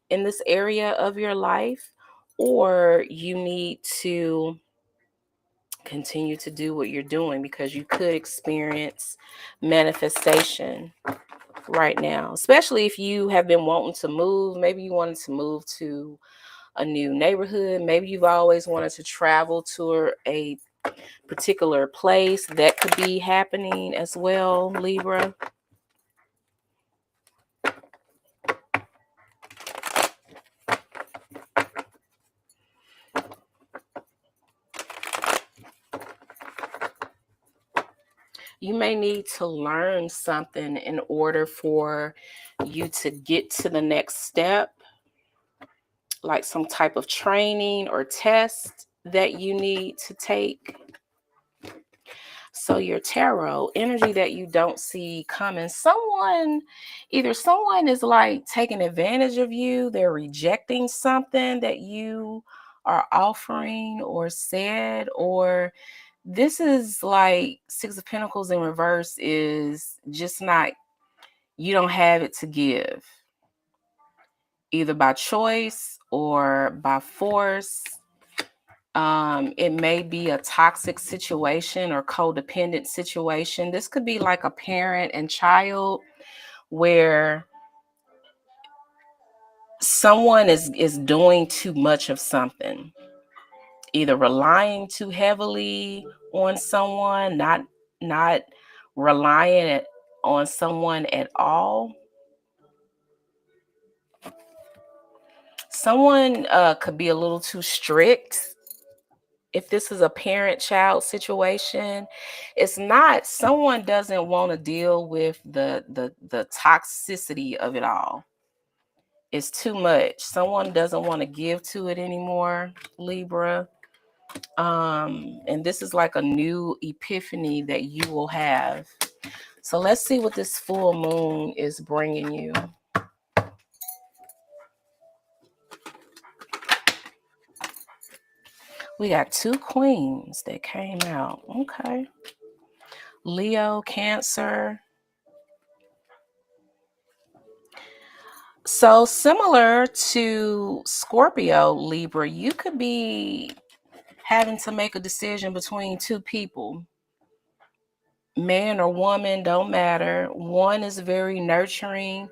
in this area of your life, or you need to continue to do what you're doing, because you could experience manifestation right now, especially if you have been wanting to move. Maybe you wanted to move to a new neighborhood. Maybe you've always wanted to travel to a particular place. That could be happening as well, Libra. You may need to learn something in order for you to get to the next step, like some type of training or test that you need to take. So your tarot energy that you don't see coming, either someone is like taking advantage of you, they're rejecting something that you are offering or said, or this is like Six of Pentacles in reverse is just not, you don't have it to give, either by choice or by force. It may be a toxic situation or codependent situation. This could be like a parent and child, where someone is doing too much of something, either relying too heavily on someone, not relying on someone at all. Someone could be a little too strict. If this is a parent-child situation, it's not. Someone doesn't want to deal with the toxicity of it all. It's too much. Someone doesn't want to give to it anymore, Libra. And this is like a new epiphany that you will have. So let's see what this full moon is bringing you. We got two queens that came out. Okay. Leo, Cancer. So similar to Scorpio, Libra, you could be having to make a decision between two people. Man or woman, don't matter. One is very nurturing.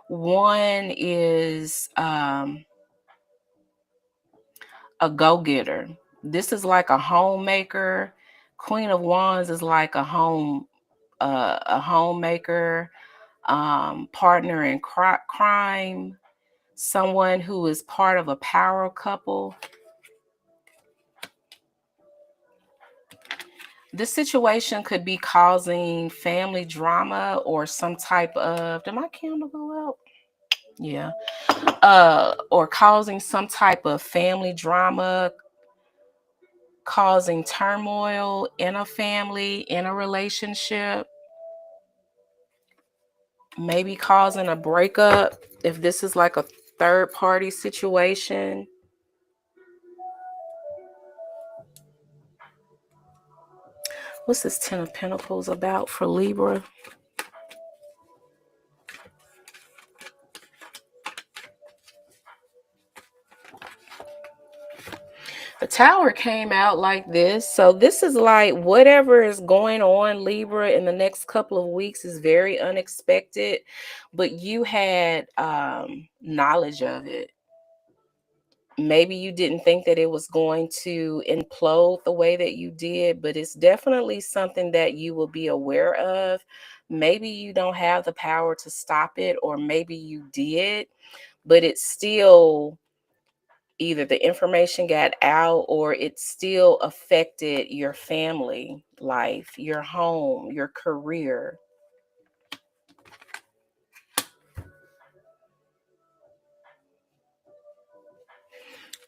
One is a go-getter. This is like a homemaker. Queen of Wands is like a homemaker, partner in crime, someone who is part of a power couple. This situation could be causing family drama or some type of, did my candle go out? Yeah. Or causing some type of family drama, causing turmoil in a family, in a relationship, maybe causing a breakup if this is like a third party situation. What's this Ten of Pentacles about for Libra? The Tower came out like this. So this is like whatever is going on, Libra, in the next couple of weeks is very unexpected, but you had knowledge of it. Maybe you didn't think that it was going to implode the way that you did, but it's definitely something that you will be aware of. Maybe you don't have the power to stop it, or maybe you did, but it's still either the information got out or it still affected your family life, your home, your career.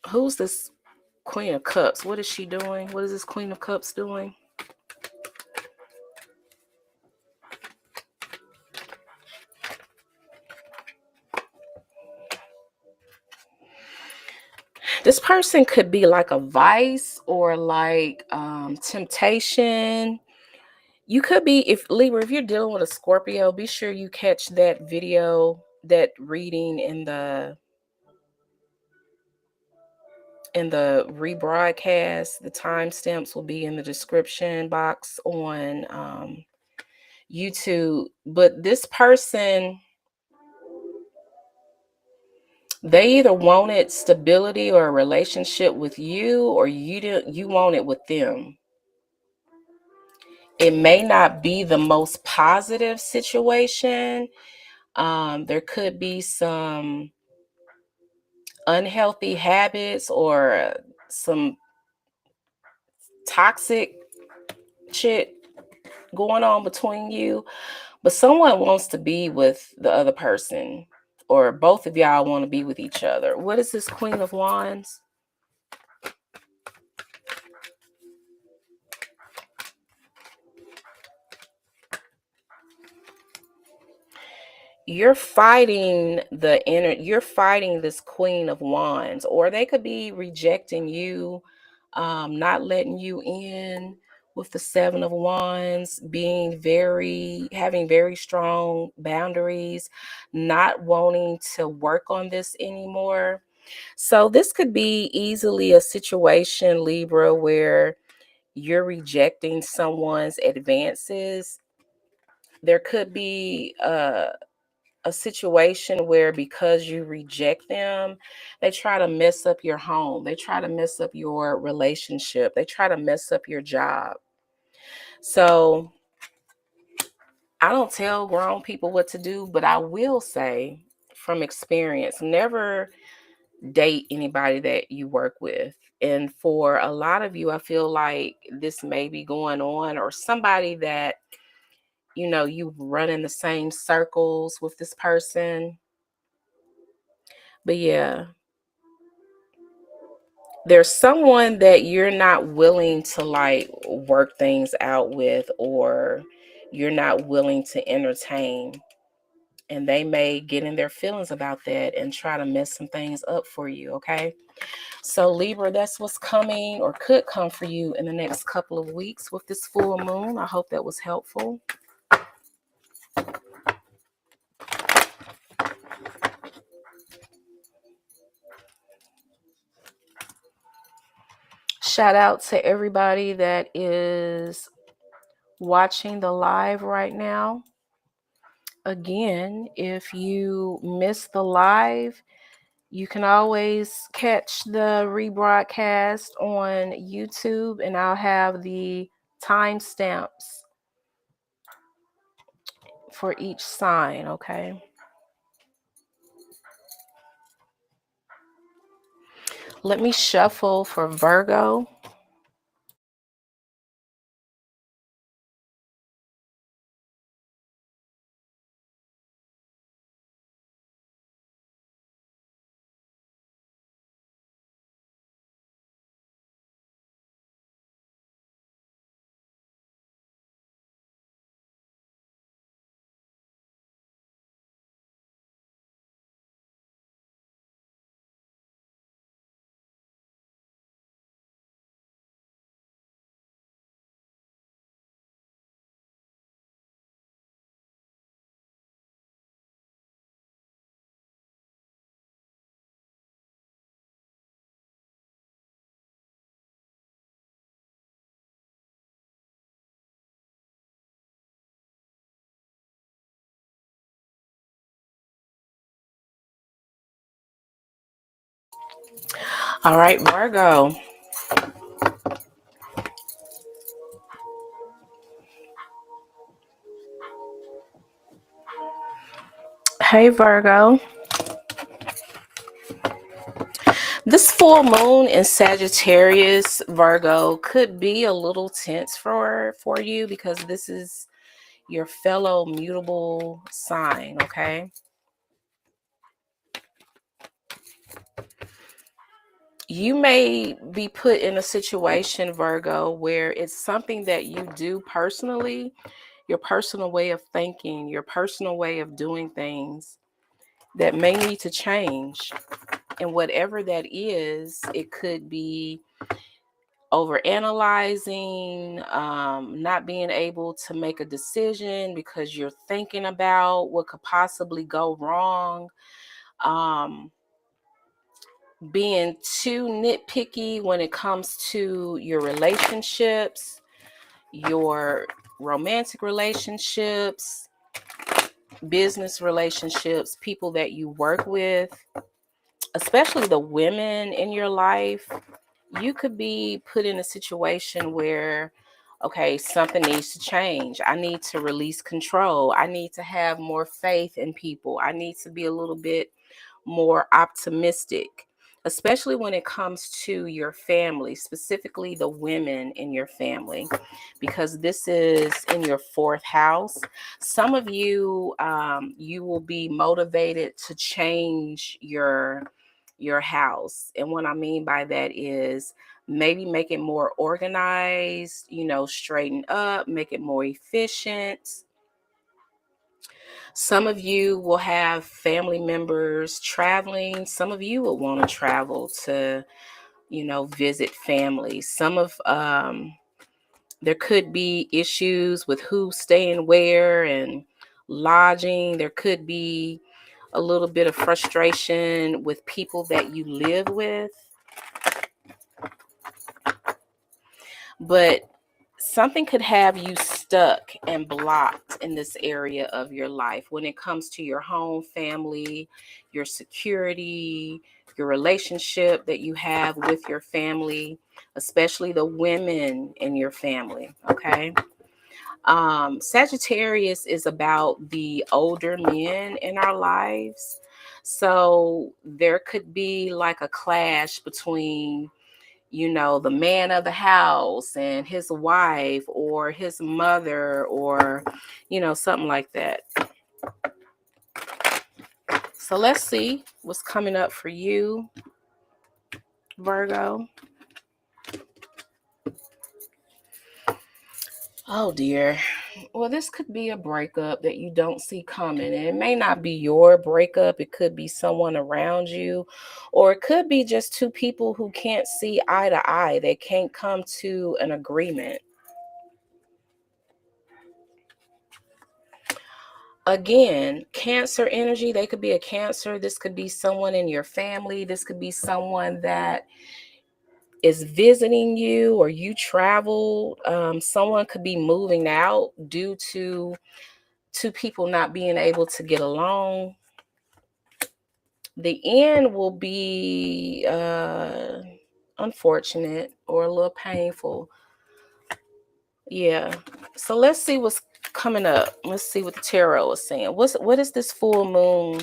Who's this Queen of Cups? What is she doing? What is this Queen of Cups doing? This person could be like a vice or like temptation. You could be, if Libra, if you're dealing with a Scorpio, be sure you catch that video, that reading in the rebroadcast. The timestamps will be in the description box on YouTube. But this person, they either wanted stability or a relationship with you, or you want it with them. It may not be the most positive situation. There could be some unhealthy habits or some toxic shit going on between you, but someone wants to be with the other person, or both of y'all want to be with each other. What is this Queen of Wands? You're fighting you're fighting this Queen of Wands, or they could be rejecting you, not letting you in with the Seven of Wands, having very strong boundaries, not wanting to work on this anymore. So this could be easily a situation, Libra, where you're rejecting someone's advances. There could be a situation where, because you reject them, they try to mess up your home, they try to mess up your relationship, they try to mess up your job. So I don't tell grown people what to do, but I will say from experience, never date anybody that you work with. And for a lot of you, I feel like this may be going on, or somebody that, you run in the same circles with this person. But yeah, there's someone that you're not willing to like work things out with, or you're not willing to entertain. And they may get in their feelings about that and try to mess some things up for you, okay? So Libra, that's what's coming or could come for you in the next couple of weeks with this full moon. I hope that was helpful. Shout out to everybody that is watching the live right now. Again, if you missed the live, you can always catch the rebroadcast on YouTube, and I'll have the timestamps for each sign, okay? Let me shuffle for Virgo. All right, Virgo. Hey, Virgo. This full moon in Sagittarius, Virgo, could be a little tense for you because this is your fellow mutable sign, okay? You may be put in a situation, Virgo, where it's something that you do personally, your personal way of thinking, your personal way of doing things that may need to change. And whatever that is, it could be over analyzing, not being able to make a decision because you're thinking about what could possibly go wrong, being too nitpicky when it comes to your relationships, your romantic relationships, business relationships, people that you work with, especially the women in your life. You could be put in a situation where, okay, something needs to change. I need to release control. I need to have more faith in people. I need to be a little bit more optimistic, especially when it comes to your family, specifically the women in your family, because this is in your fourth house. Some of you, you will be motivated to change your house. And what I mean by that is maybe make it more organized, straighten up, make it more efficient. Some of you will have family members traveling. Some of you will want to travel to, visit family. There could be issues with who's staying where and lodging. There could be a little bit of frustration with people that you live with. But something could have you stuck and blocked in this area of your life when it comes to your home, family, your security, your relationship that you have with your family, especially the women in your family. Okay. Sagittarius is about the older men in our lives. So there could be like a clash between, the man of the house and his wife or his mother or, something like that. So let's see what's coming up for you, Virgo. Oh dear. Well, this could be a breakup that you don't see coming. And it may not be your breakup. It could be someone around you. Or it could be just two people who can't see eye to eye. They can't come to an agreement. Again, Cancer energy. They could be a Cancer. This could be someone in your family. This could be someone that is visiting you or you traveled. Someone could be moving out due to two people not being able to get along. The end will be unfortunate or a little painful. Yeah. So let's see what's coming up. Let's see what the tarot is saying. What is this full moon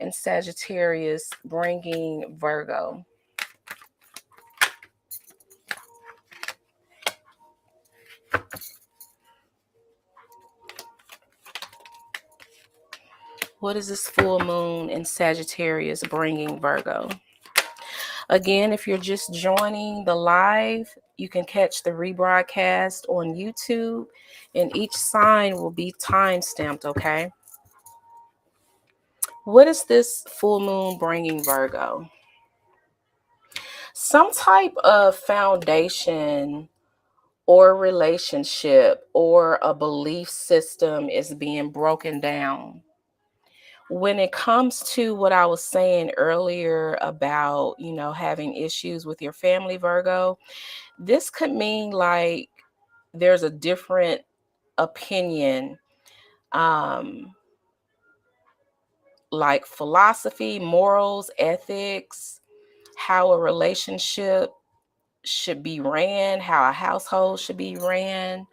in Sagittarius bringing Virgo? What is this full moon in Sagittarius bringing Virgo? Again, if you're just joining the live, you can catch the rebroadcast on YouTube, and each sign will be time stamped, okay? What is this full moon bringing Virgo? Some type of foundation or relationship or a belief system is being broken down. When it comes to what I was saying earlier about, having issues with your family, Virgo, this could mean like there's a different opinion, like philosophy, morals, ethics, how a relationship should be ran, how a household should be ran.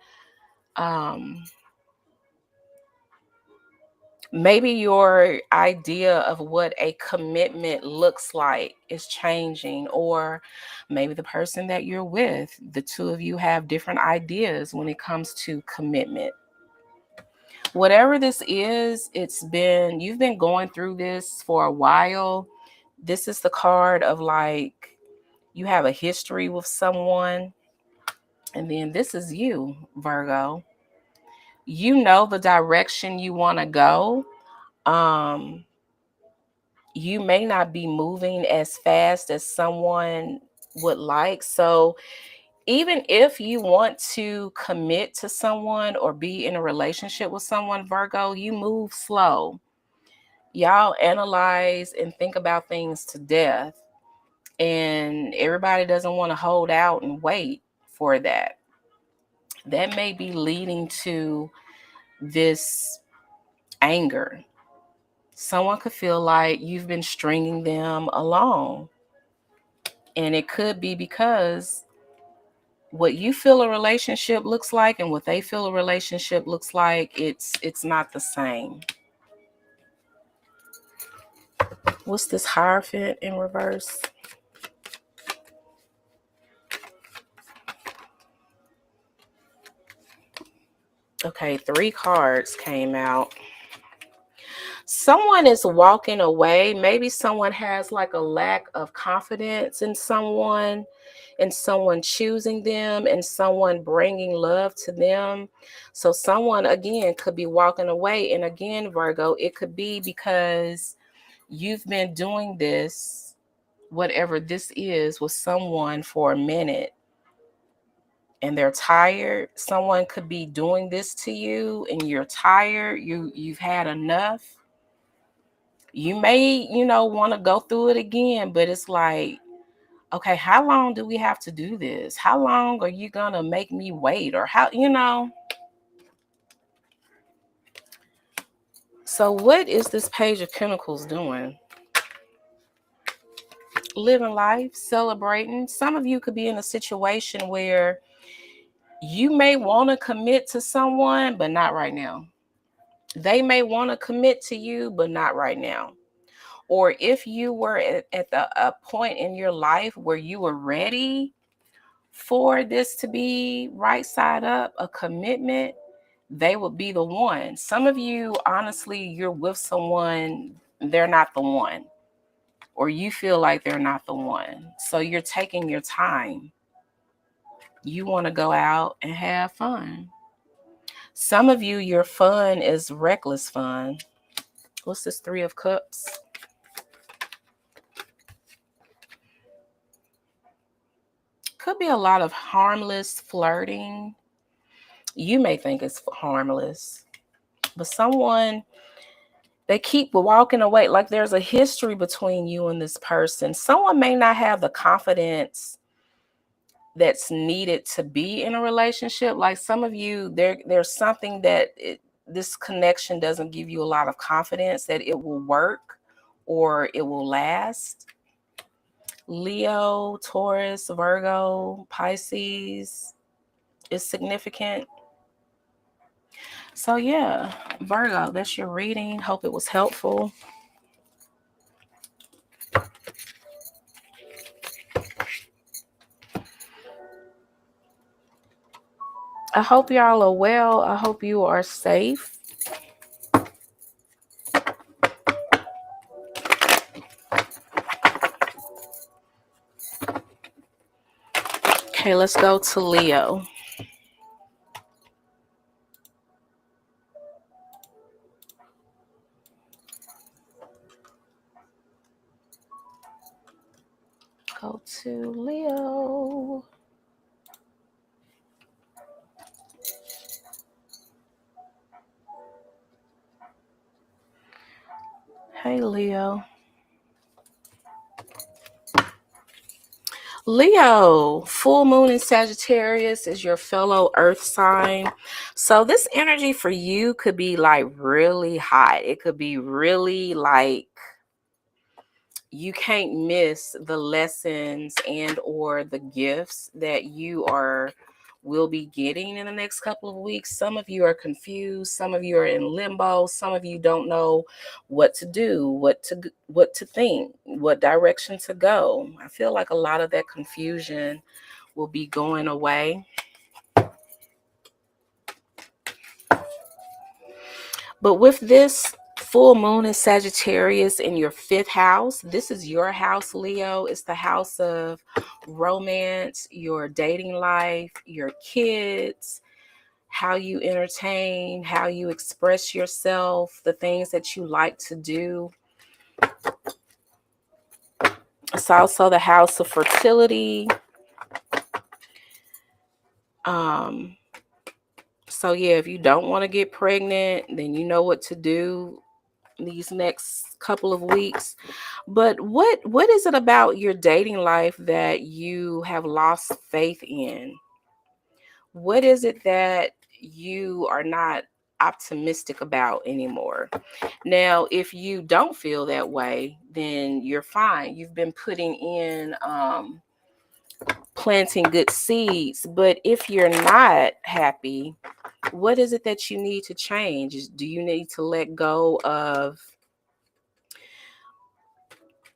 Maybe your idea of what a commitment looks like is changing, or maybe the person that you're with, the two of you have different ideas when it comes to commitment. Whatever this is, you've been going through this for a while. This is the card of like you have a history with someone, and then this is you, Virgo. You know the direction you want to go. You may not be moving as fast as someone would like. So even if you want to commit to someone or be in a relationship with someone, Virgo, you move slow. Y'all analyze and think about things to death. And everybody doesn't want to hold out and wait for that. That may be leading to this anger. Someone could feel like you've been stringing them along. And it could be because what you feel a relationship looks like and what they feel a relationship looks like, it's not the same. What's this Hierophant in reverse? Okay, 3 cards came out. Someone is walking away. Maybe someone has like a lack of confidence in someone, and someone choosing them, and someone bringing love to them. So someone, again, could be walking away. And again, Virgo, it could be because you've been doing this, whatever this is, with someone for a minute and they're tired. Someone could be doing this to you and you're tired. You've had enough. You may, want to go through it again, but it's like, okay, how long do we have to do this? How long are you going to make me wait? Or how. So what is this Page of Pentacles doing? Living life, celebrating. Some of you could be in a situation where you may want to commit to someone, but not right now. They may want to commit to you, but not right now. Or if you were at a point in your life where you were ready for this to be right side up, a commitment, they would be the one. Some of you, honestly, you're with someone, they're not the one, or you feel like they're not the one. So you're taking your time. You want to go out and have fun. Some of you, your fun is reckless fun. What's this 3 of Cups? Could be a lot of harmless flirting. You may think it's harmless, but someone, they keep walking away. Like there's a history between you and this person. Someone may not have the confidence that's needed to be in a relationship. Like some of you, there's something that this connection doesn't give you a lot of confidence that it will work or it will last. Leo, Taurus, Virgo, Pisces is significant. So yeah, Virgo, that's your reading. Hope it was helpful. I hope y'all are well. I hope you are safe. Okay, let's go to Leo. Go to Leo. Hey, Leo. Leo, full moon in Sagittarius is your fellow earth sign. So this energy for you could be like really hot. It could be really like you can't miss the lessons and or the gifts that you will be getting in the next couple of weeks. Some of you are confused, some of you are in limbo, some of you don't know what to do, what to think, what direction to go. I feel like a lot of that confusion will be going away. But with this full moon in Sagittarius in your 5th house, this is your house, Leo. It's the house of romance, your dating life, your kids, how you entertain, how you express yourself, the things that you like to do. It's also the house of fertility. So yeah, if you don't want to get pregnant, then you know what to do these next couple of weeks. But what is it about your dating life that you have lost faith in? What is it that you are not optimistic about anymore? Now, if you don't feel that way, then you're fine. You've been putting in planting good seeds. But if you're not happy, what is it that you need to change? Do you need to let go of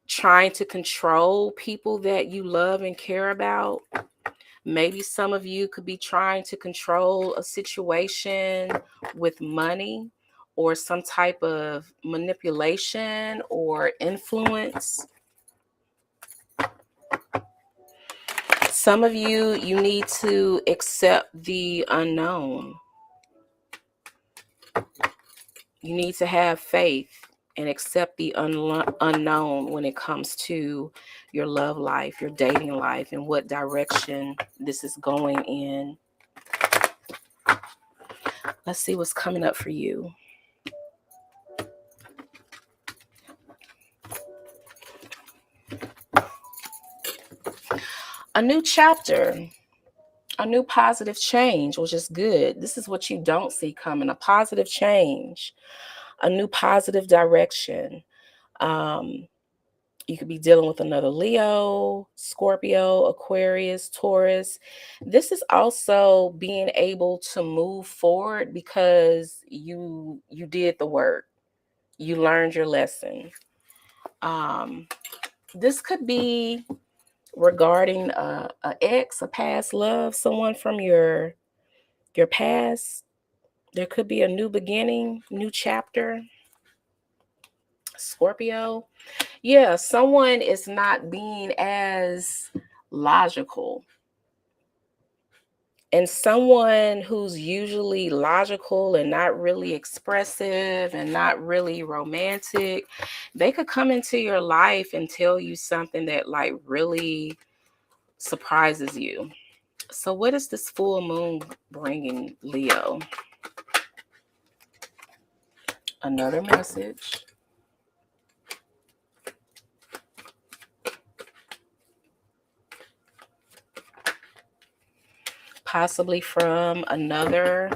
trying to control people that you love and care about? Maybe some of you could be trying to control a situation with money or some type of manipulation or influence. Some of you, you need to accept the unknown. You need to have faith and accept the unknown when it comes to your love life, your dating life, and what direction this is going in. Let's see what's coming up for you. A new chapter, a new positive change, which is good. This is what you don't see coming, a positive change, a new positive direction. You could be dealing with another Leo, Scorpio, Aquarius, Taurus. This is also being able to move forward because you did the work. You learned your lesson. This could be regarding a ex, a past love, someone from your past. There could be a new beginning, new chapter. Scorpio. Yeah, someone is not being as logical. And someone who's usually logical and not really expressive and not really romantic, they could come into your life and tell you something that like really surprises you. So what is this full moon bringing, Leo? Another message. Possibly from another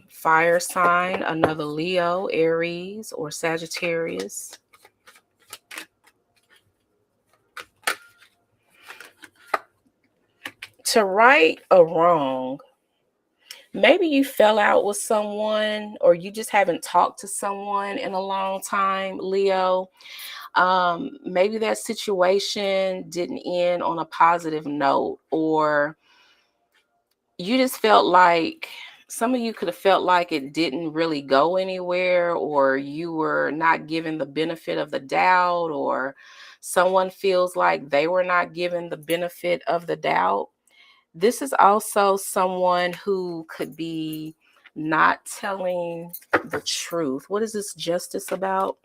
fire sign, another Leo, Aries, or Sagittarius. To right a wrong, maybe you fell out with someone or you just haven't talked to someone in a long time, Leo. Maybe that situation didn't end on a positive note, or you just felt like some of you could have felt like it didn't really go anywhere, or you were not given the benefit of the doubt, or someone feels like they were not given the benefit of the doubt. This is also someone who could be not telling the truth. What is this justice about?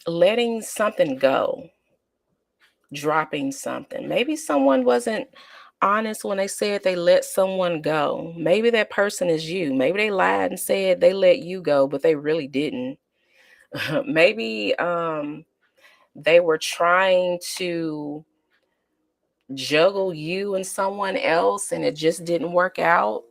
Letting something go, dropping something. Maybe someone wasn't honest when they said they let someone go. Maybe that person is you. Maybe they lied and said they let you go, but they really didn't. Maybe they were trying to juggle you and someone else and it just didn't work out.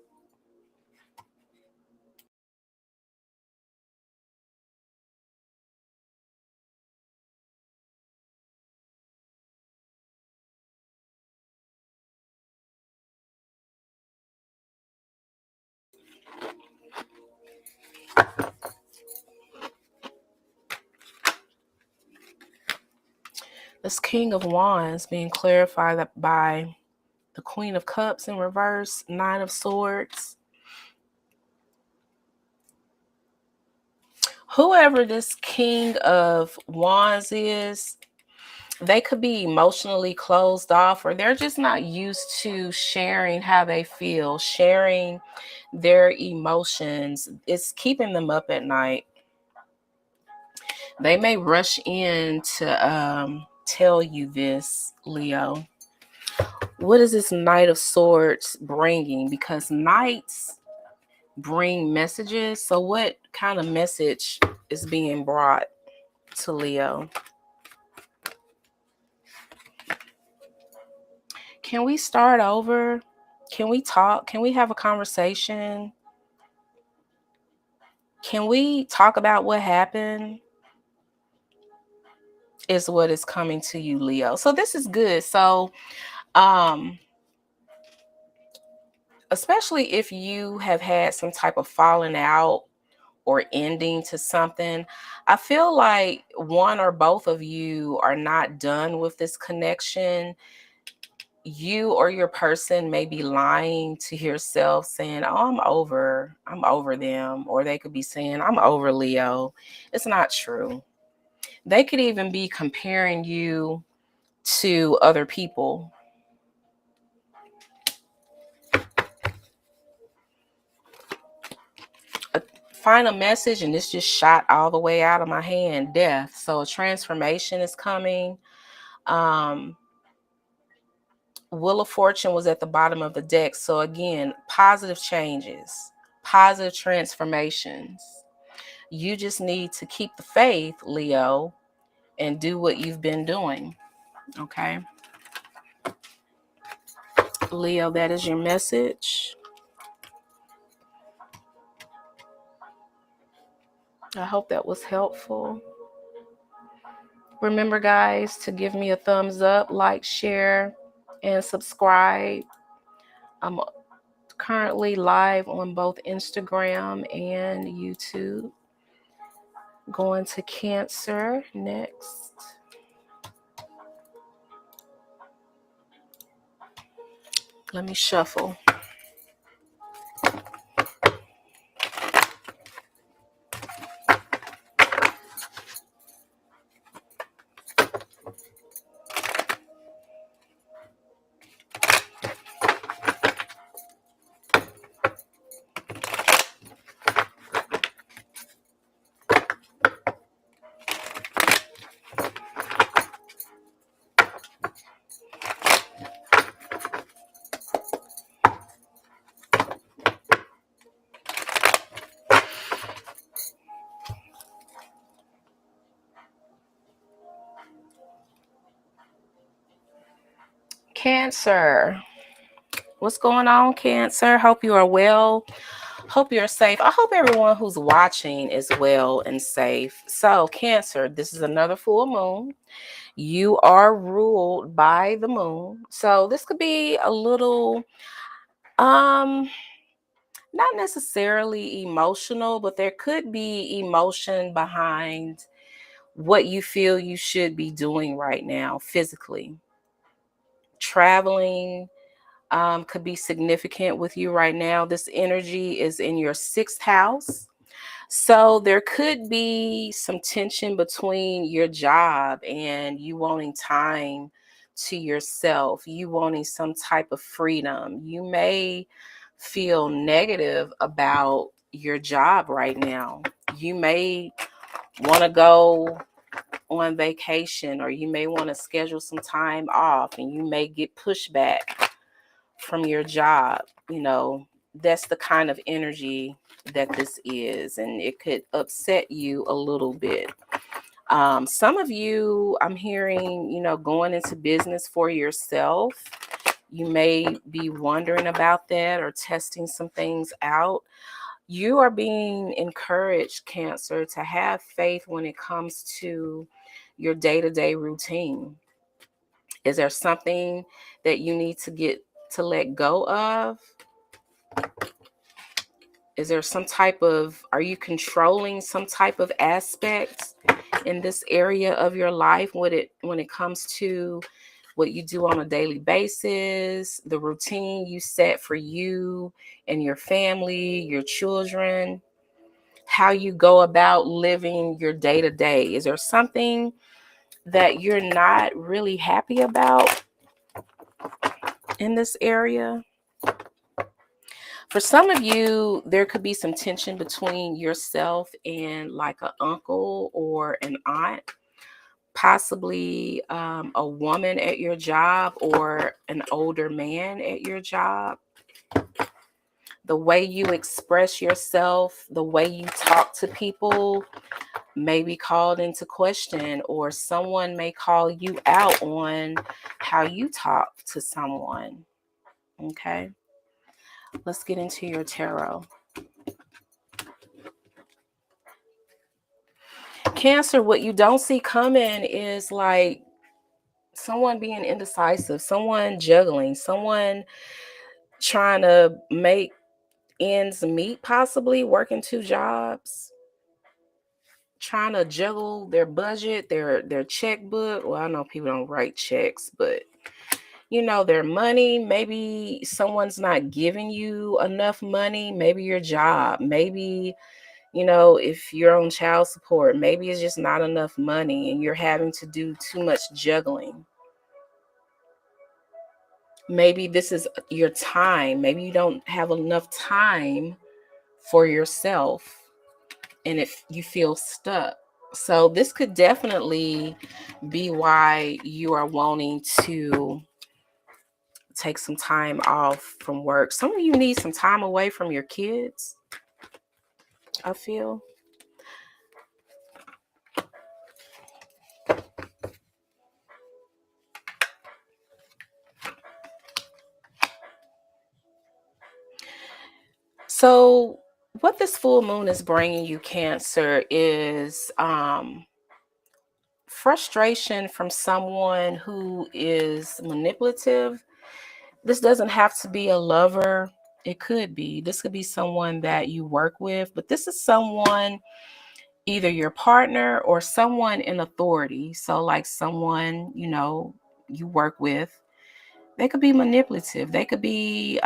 This King of Wands being clarified by the Queen of Cups in reverse, Nine of Swords. Whoever this King of Wands is, they could be emotionally closed off, or they're just not used to sharing how they feel, sharing their emotions. It's keeping them up at night. They may rush in to tell you this, Leo. What is this Knight of Swords bringing? Because knights bring messages. So what kind of message is being brought to Leo? Can we start over? Can we talk? Can we have a conversation? Can we talk about what happened? Is what is coming to you, Leo. So this is good. So especially if you have had some type of falling out or ending to something, I feel like one or both of you are not done with this connection. You or your person may be lying to yourself saying, oh, I'm over them. Or they could be saying, I'm over Leo. It's not true. They could even be comparing you to other people. Find a message, and this just shot all the way out of my hand, death. So a transformation is coming. Wheel of Fortune was at the bottom of the deck. So again, positive changes, positive transformations. You just need to keep the faith, Leo, and do what you've been doing. Okay. Leo, that is your message. I hope that was helpful. Remember, guys, to give me a thumbs up, like, share, and subscribe. I'm Currently live on both Instagram and YouTube. Going to Cancer next. Let me shuffle. Cancer. What's going on, Cancer? Hope you are well. Hope you're safe. I hope everyone who's watching is well and safe. So, Cancer, this is another full moon. You are ruled by the moon. So, this could be a little not necessarily emotional, but there could be emotion behind what you feel you should be doing right now physically. Traveling could be significant with you right now. This energy is in your 6th house. So there could be some tension between your job and you wanting time to yourself, you wanting some type of freedom. You may feel negative about your job right now. You may want to go on vacation, or you may want to schedule some time off, and you may get pushback from your job. That's the kind of energy that this is, and it could upset you a little bit. Some of you, I'm hearing, going into business for yourself. You may be wondering about that or testing some things out. You are being encouraged, Cancer, to have faith when it comes to your day-to-day routine. Is there something that you need to let go of? Is there are you controlling some type of aspect in this area of your life when it comes to what you do on a daily basis, the routine you set for you and your family, your children, how you go about living your day to day? Is there something that you're not really happy about in this area? For some of you, there could be some tension between yourself and like an uncle or an aunt, possibly a woman at your job or an older man at your job. The way you express yourself, the way you talk to people may be called into question, or someone may call you out on how you talk to someone. Okay, let's get into your tarot. Cancer, what you don't see coming is like someone being indecisive, someone juggling, someone trying to make ends meet, possibly working 2 jobs, trying to juggle their budget, their checkbook. Well, I know people don't write checks, but their money. Maybe someone's not giving you enough money, maybe your job, maybe if you're on child support, maybe it's just not enough money and you're having to do too much juggling. Maybe this is your time. Maybe you don't have enough time for yourself and if you feel stuck. So this could definitely be why you are wanting to take some time off from work. Some of you need some time away from your kids, I feel. So what this full moon is bringing you, Cancer, is frustration from someone who is manipulative. This doesn't have to be a lover. It could be. This could be someone that you work with, but this is someone, either your partner or someone in authority. So like someone, you work with. They could be manipulative. They could be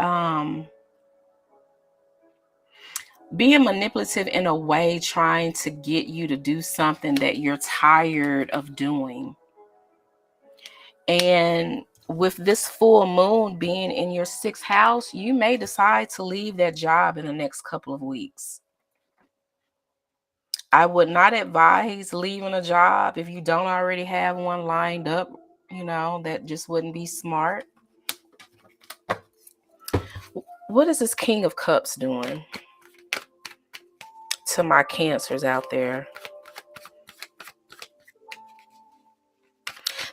being manipulative in a way, trying to get you to do something that you're tired of doing. And with this full moon being in your 6th house, you may decide to leave that job in the next couple of weeks. I would not advise leaving a job if you don't already have one lined up. That just wouldn't be smart. What is this King of Cups doing to my Cancers out there?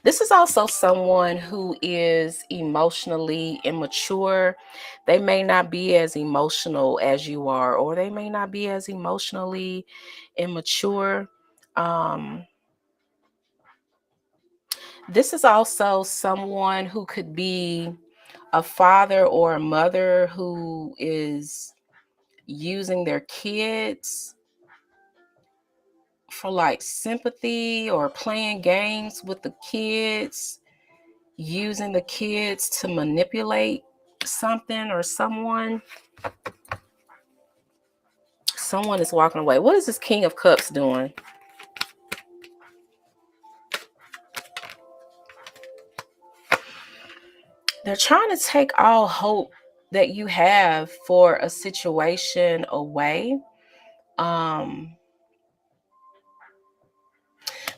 This is also someone who is emotionally immature. They may not be as emotional as you are, or they may not be as emotionally immature. This is also someone who could be a father or a mother who is using their kids for like sympathy, or playing games with the kids, using the kids to manipulate something or someone. Someone is walking away. What is this King of Cups doing? They're trying to take all hope that you have for a situation away.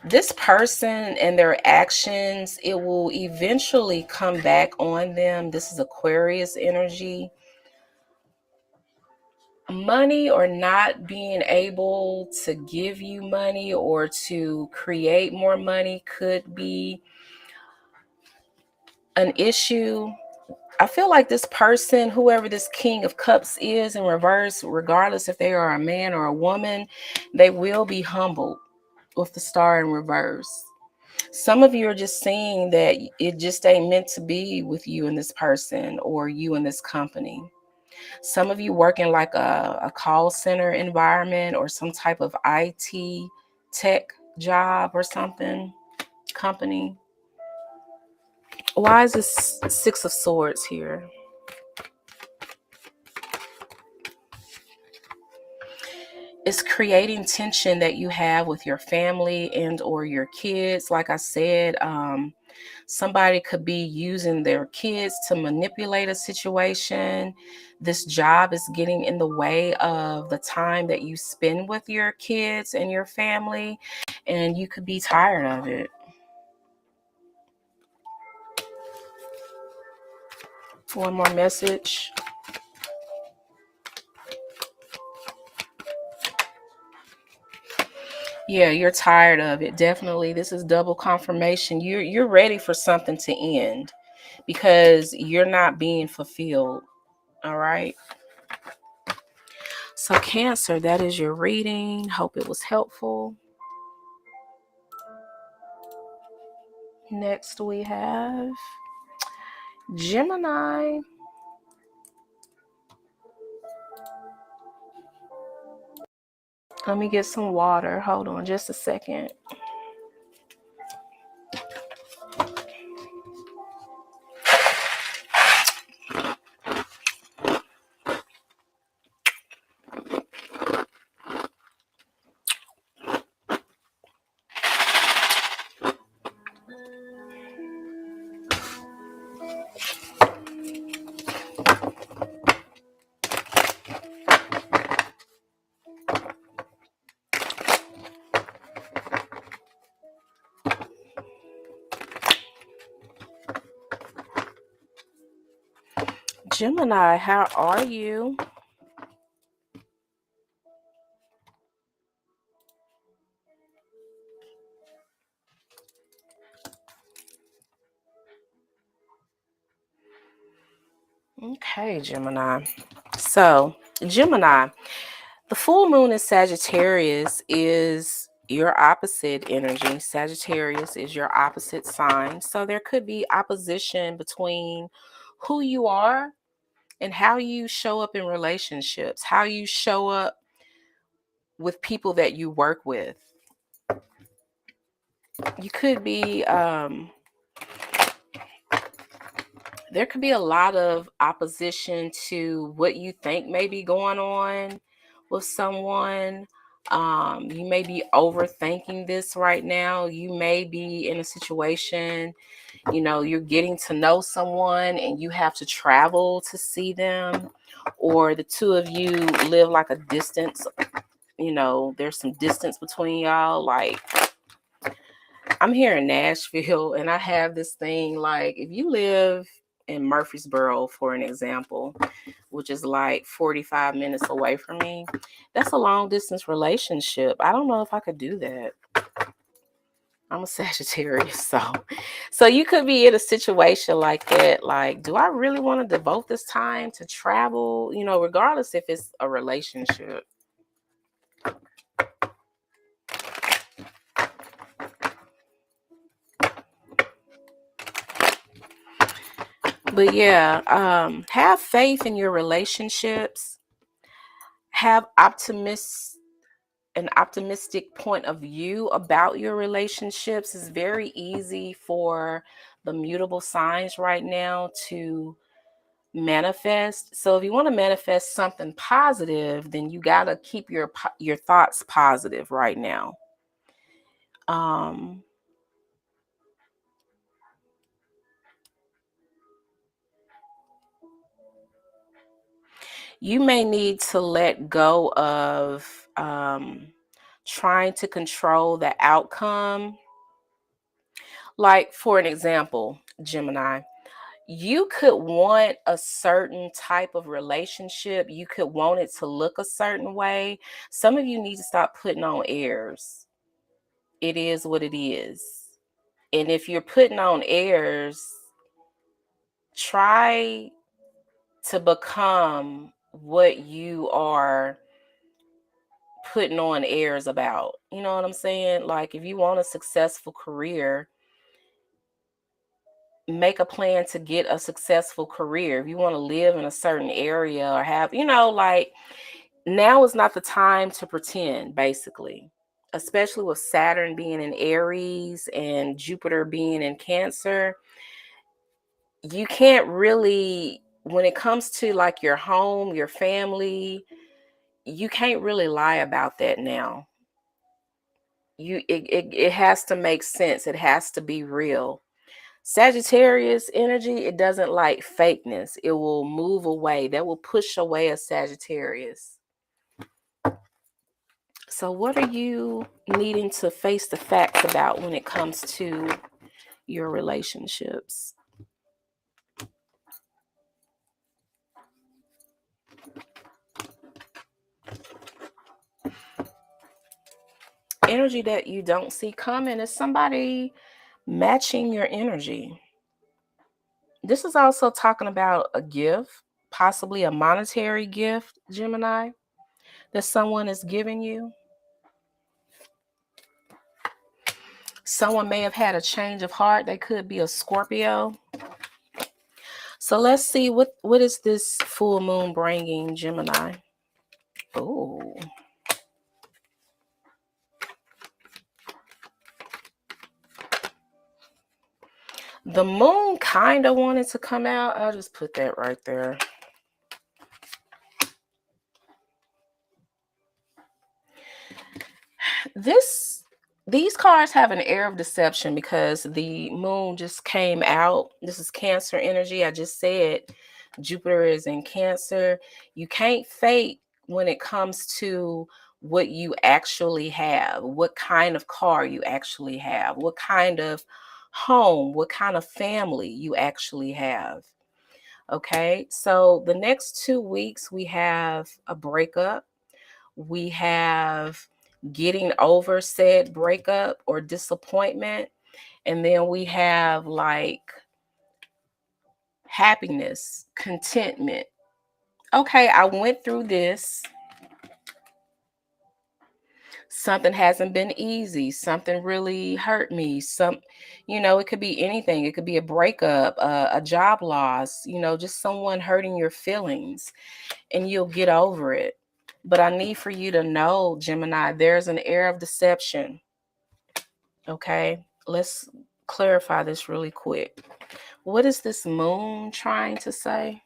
This person and their actions, it will eventually come back on them. This is Aquarius energy. Money, or not being able to give you money or to create more money, could be an issue. I feel like this person, whoever this King of Cups is in reverse, regardless if they are a man or a woman, they will be humbled with the Star in reverse. Some of you are just seeing that it just ain't meant to be with you and this person, or you and this company. Some of you work in like a call center environment, or some type of IT tech job or something, company. Why is this 6 of Swords here? It's creating tension that you have with your family and or your kids. Like I said, somebody could be using their kids to manipulate a situation. This job is getting in the way of the time that you spend with your kids and your family, and you could be tired of it. One more message. Yeah, you're tired of it. Definitely. This is double confirmation. You're ready for something to end because you're not being fulfilled. All right. So Cancer, that is your reading. Hope it was helpful. Next we have Gemini. Let me get some water. Hold on just a second. Gemini, how are you? Okay, Gemini. So, Gemini, the full moon in Sagittarius is your opposite energy. Sagittarius is your opposite sign. So, there could be opposition between who you are and how you show up in relationships, how you show up with people that you work with. You could be, there could be a lot of opposition to what you think may be going on with someone. You may be overthinking this right now. You may be in a situation, you're getting to know someone and you have to travel to see them, or the two of you live like a distance. There's some distance between y'all. Like, I'm here in Nashville and I have this thing, like, if you live in Murfreesboro, for an example, which is like 45 minutes away from me, that's a long distance relationship. I don't know if I could do that. I'm a Sagittarius, so you could be in a situation like that. Like, do I really want to devote this time to travel? Regardless if it's a relationship. But yeah, have faith in your relationships. Have an optimistic point of view about your relationships. It's very easy for the mutable signs right now to manifest. So if you want to manifest something positive, then you got to keep your thoughts positive right now. You may need to let go of trying to control the outcome. Like, for an example, Gemini, you could want a certain type of relationship. You could want it to look a certain way. Some of you need to stop putting on airs. It is what it is. And if you're putting on airs, try to become what you are putting on airs about. You know what I'm saying? Like, if you want a successful career, make a plan to get a successful career. If you want to live in a certain area or have, like, now is not the time to pretend, basically, especially with Saturn being in Aries and Jupiter being in Cancer. You can't really, when it comes to like your home, your family, you can't really lie about that now. It has to make sense. It has to be real. Sagittarius energy, it doesn't like fakeness. It will move away. That will push away a Sagittarius. So what are you needing to face the facts about when it comes to your relationships? Energy that you don't see coming is somebody matching your energy. This is also talking about a gift, possibly a monetary gift, Gemini, that someone is giving you. Someone may have had a change of heart. They could be a Scorpio. So let's see, what is this full moon bringing, Gemini? Oh. The moon kind of wanted to come out. I'll just put that right there. These cards have an air of deception because the moon just came out. This is Cancer energy. I just said Jupiter is in Cancer. You can't fake when it comes to what you actually have, what kind of car you actually have, what kind of home, what kind of family you actually have. Okay, so the next 2 weeks we have a breakup. We have getting over said breakup or disappointment. And then we have like happiness, contentment. Okay, I went through this. something hasn't been easy, something really hurt me, it could be anything. It could be a breakup, a job loss, just someone hurting your feelings, and you'll get over it. But I need for you to know, Gemini, there's an air of deception. Okay, let's clarify this really quick. What is this moon trying to say?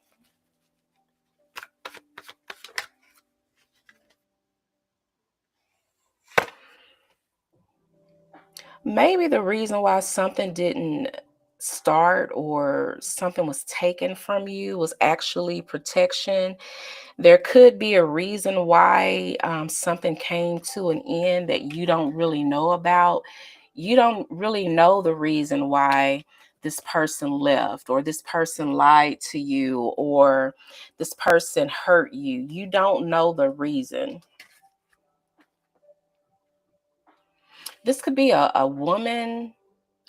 Maybe the reason why something didn't start or something was taken from you was actually protection. There could be a reason why something came to an end that you don't really know about. You don't really know the reason why this person left, or this person lied to you, or this person hurt you. You don't know the reason. This could be a woman,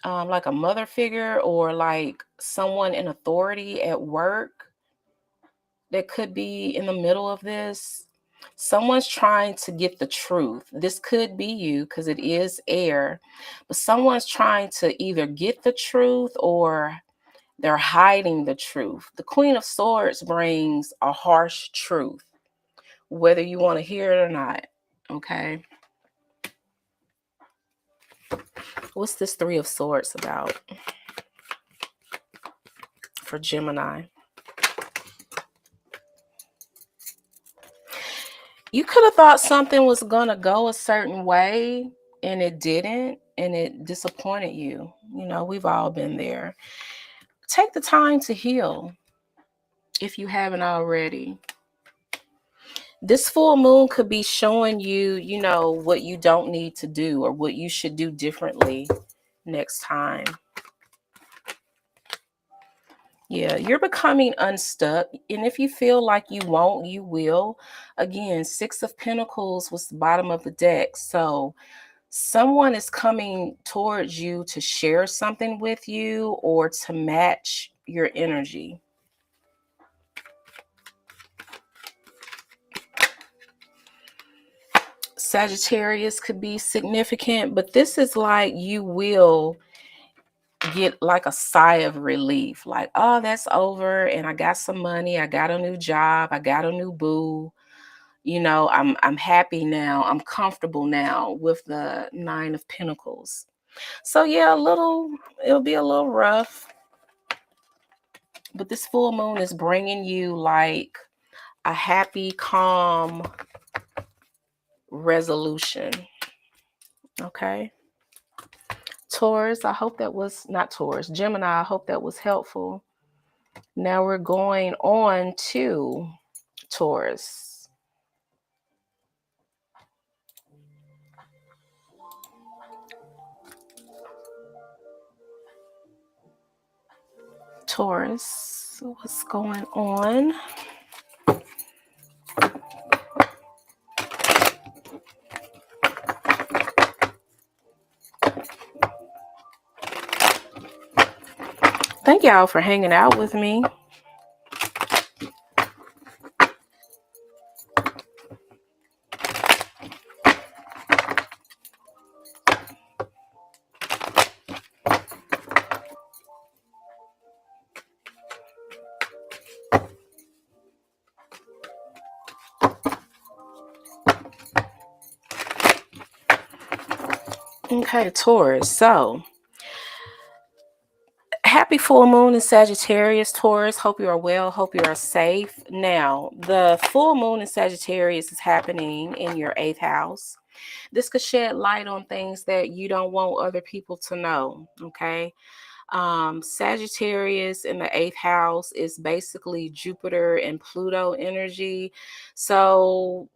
like a mother figure, or like someone in authority at work that could be in the middle of this. Someone's trying to get the truth. This could be you because it is air, but someone's trying to either get the truth or they're hiding the truth. The Queen of Swords brings a harsh truth, whether you want to hear it or not. Okay. What's this Three of Swords about for Gemini? You could have thought something was going to go a certain way and it didn't, and it disappointed you. We've all been there. Take the time to heal if you haven't already. This full moon could be showing you, what you don't need to do or what you should do differently next time. Yeah, you're becoming unstuck. And if you feel like you won't, you will. Again, Six of Pentacles was the bottom of the deck. So someone is coming towards you to share something with you or to match your energy. Sagittarius could be significant, but this is like you will get like a sigh of relief, like, oh, that's over, and I got some money, I got a new job, I got a new boo. I'm happy now, I'm comfortable now with the Nine of Pentacles. So yeah, it'll be a little rough, but this full moon is bringing you like a happy, calm resolution. Okay. Taurus, I hope that was not Taurus. Gemini, I hope that was helpful. Now we're going on to Taurus. Taurus, what's going on? Thank y'all for hanging out with me. Okay, Taurus. So, happy full moon in Sagittarius, Taurus. Hope you are well. Hope you are safe. Now, the full moon in Sagittarius is happening in your 8th house. This could shed light on things that you don't want other people to know. Okay. Sagittarius in the 8th house is basically Jupiter and Pluto energy. So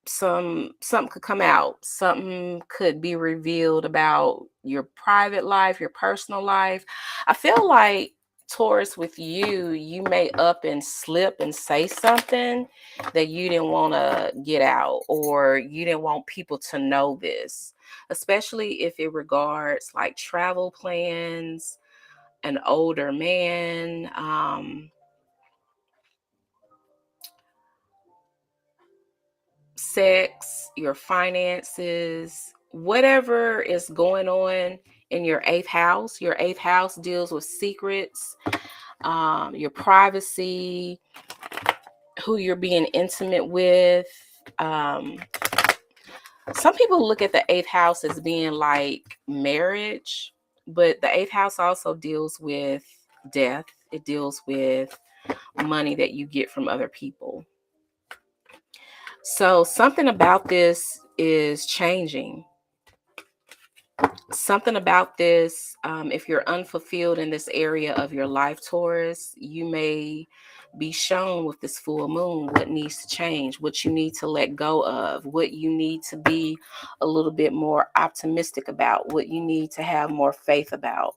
something could come out, something could be revealed about your private life, your personal life. I feel like Taurus, with you may up and slip and say something that you didn't want to get out, or you didn't want people to know this, especially if it regards like travel plans, an older man, sex, your finances, whatever is going on in your 8th house. Your 8th house deals with secrets, your privacy, who you're being intimate with. Some people look at the 8th house as being like marriage, but the 8th house also deals with death. It deals with money that you get from other people. So something about this is changing. Something about this, if you're unfulfilled in this area of your life, Taurus, you may be shown with this full moon what needs to change, what you need to let go of, what you need to be a little bit more optimistic about, what you need to have more faith about.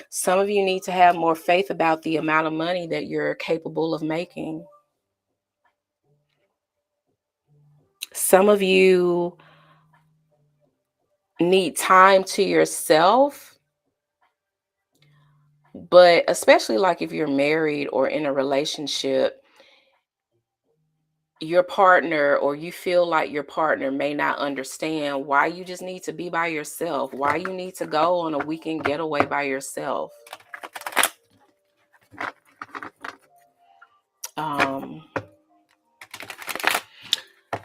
Some of you need to have more faith about the amount of money that you're capable of making. Some of you need time to yourself, but especially like if you're married or in a relationship, your partner, or you feel like your partner may not understand why you just need to be by yourself, why you need to go on a weekend getaway by yourself.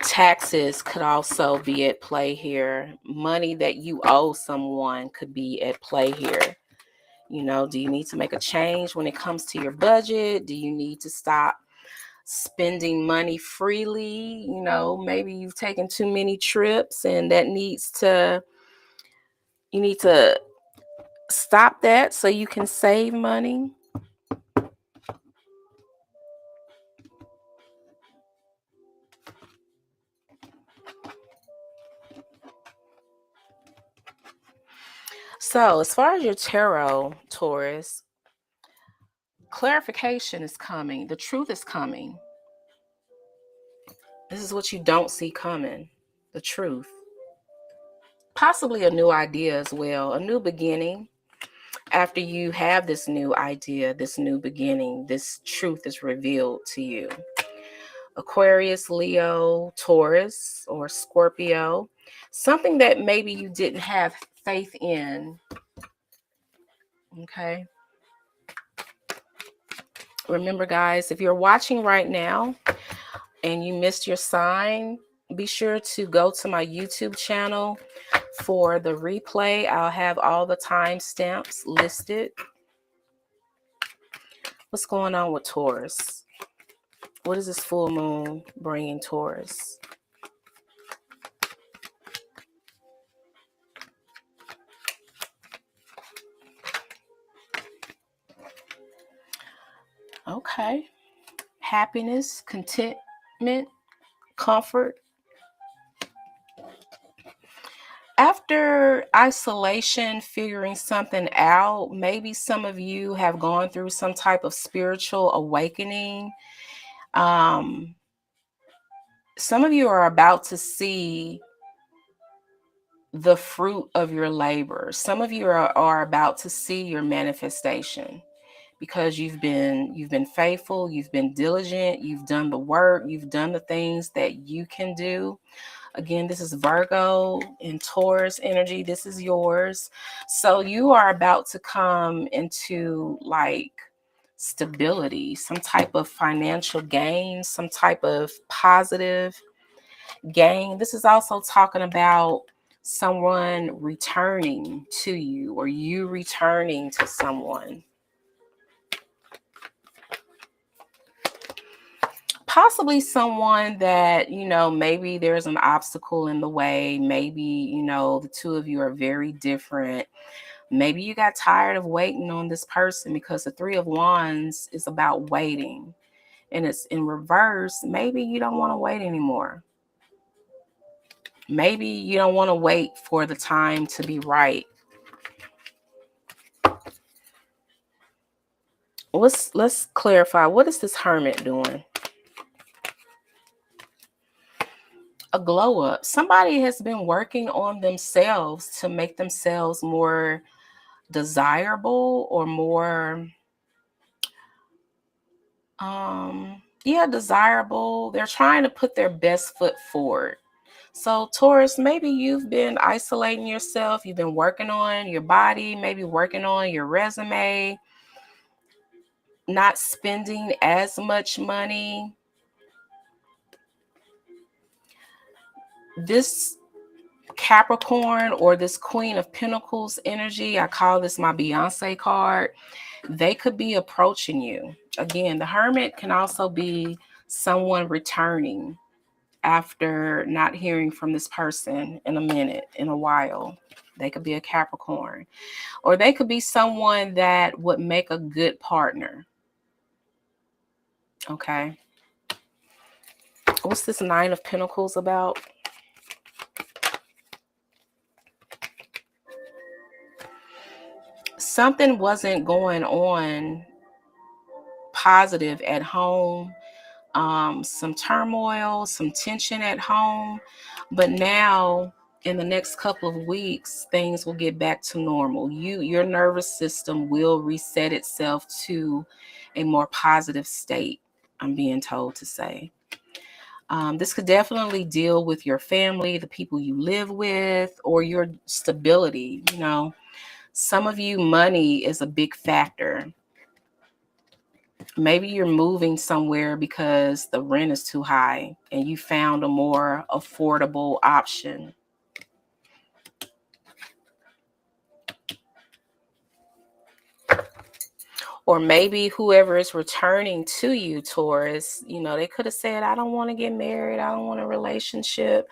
Taxes could also be at play here. Money that you owe someone could be at play here. You know, do you need to make a change when it comes to your budget? Do you need to stop spending money freely? You know, maybe you've taken too many trips and you need to stop that so you can save money. So as far as your tarot, Taurus, clarification is coming. The truth is coming. This is what you don't see coming. The truth. Possibly a new idea as well, a new beginning. After you have this new idea, this new beginning, this truth is revealed to you. Aquarius, Leo, Taurus, or Scorpio. Something that maybe you didn't have faith in. Okay. Remember, guys, if you're watching right now and you missed your sign, be sure to go to my YouTube channel for the replay. I'll have all the timestamps listed. What's going on with Taurus? What is this full moon bringing Taurus? Okay. Happiness, contentment, comfort. After isolation, figuring something out, maybe some of you have gone through some type of spiritual awakening. Some of you are about to see the fruit of your labor. Some of you are about to see your manifestation because you've been faithful, you've been diligent, you've done the work, you've done the things that you can do. Again, this is Virgo and Taurus energy. This is yours. So you are about to come into like stability, some type of financial gain, some type of positive gain. This is also talking about someone returning to you or you returning to someone. Possibly someone that, you know, maybe there's an obstacle in the way. Maybe, you know, the two of you are very different. Maybe you got tired of waiting on this person, because the Three of Wands is about waiting. And it's in reverse. Maybe you don't want to wait anymore. Maybe you don't want to wait for the time to be right. Let's clarify. What is this Hermit doing? A glow up. Somebody has been working on themselves to make themselves more desirable or more yeah, desirable. They're trying to put their best foot forward. So Taurus, maybe you've been isolating yourself. You've been working on your body, maybe working on your resume, not spending as much money. This Capricorn or this Queen of Pentacles energy, I call this my Beyonce card. They could be approaching you. Again, the Hermit can also be someone returning after not hearing from this person in a minute, in a while. They could be a Capricorn. Or they could be someone that would make a good partner. Okay. What's this Nine of Pentacles about? Something wasn't going on positive at home. Some turmoil, some tension at home. But now, in the next couple of weeks, things will get back to normal. Your nervous system will reset itself to a more positive state, I'm being told to say. This could definitely deal with your family, the people you live with, or your stability. You know, some of you, money is a big factor. Maybe you're moving somewhere because the rent is too high and you found a more affordable option. Or maybe whoever is returning to you, Taurus, you know, they could have said, I don't want to get married. I don't want a relationship.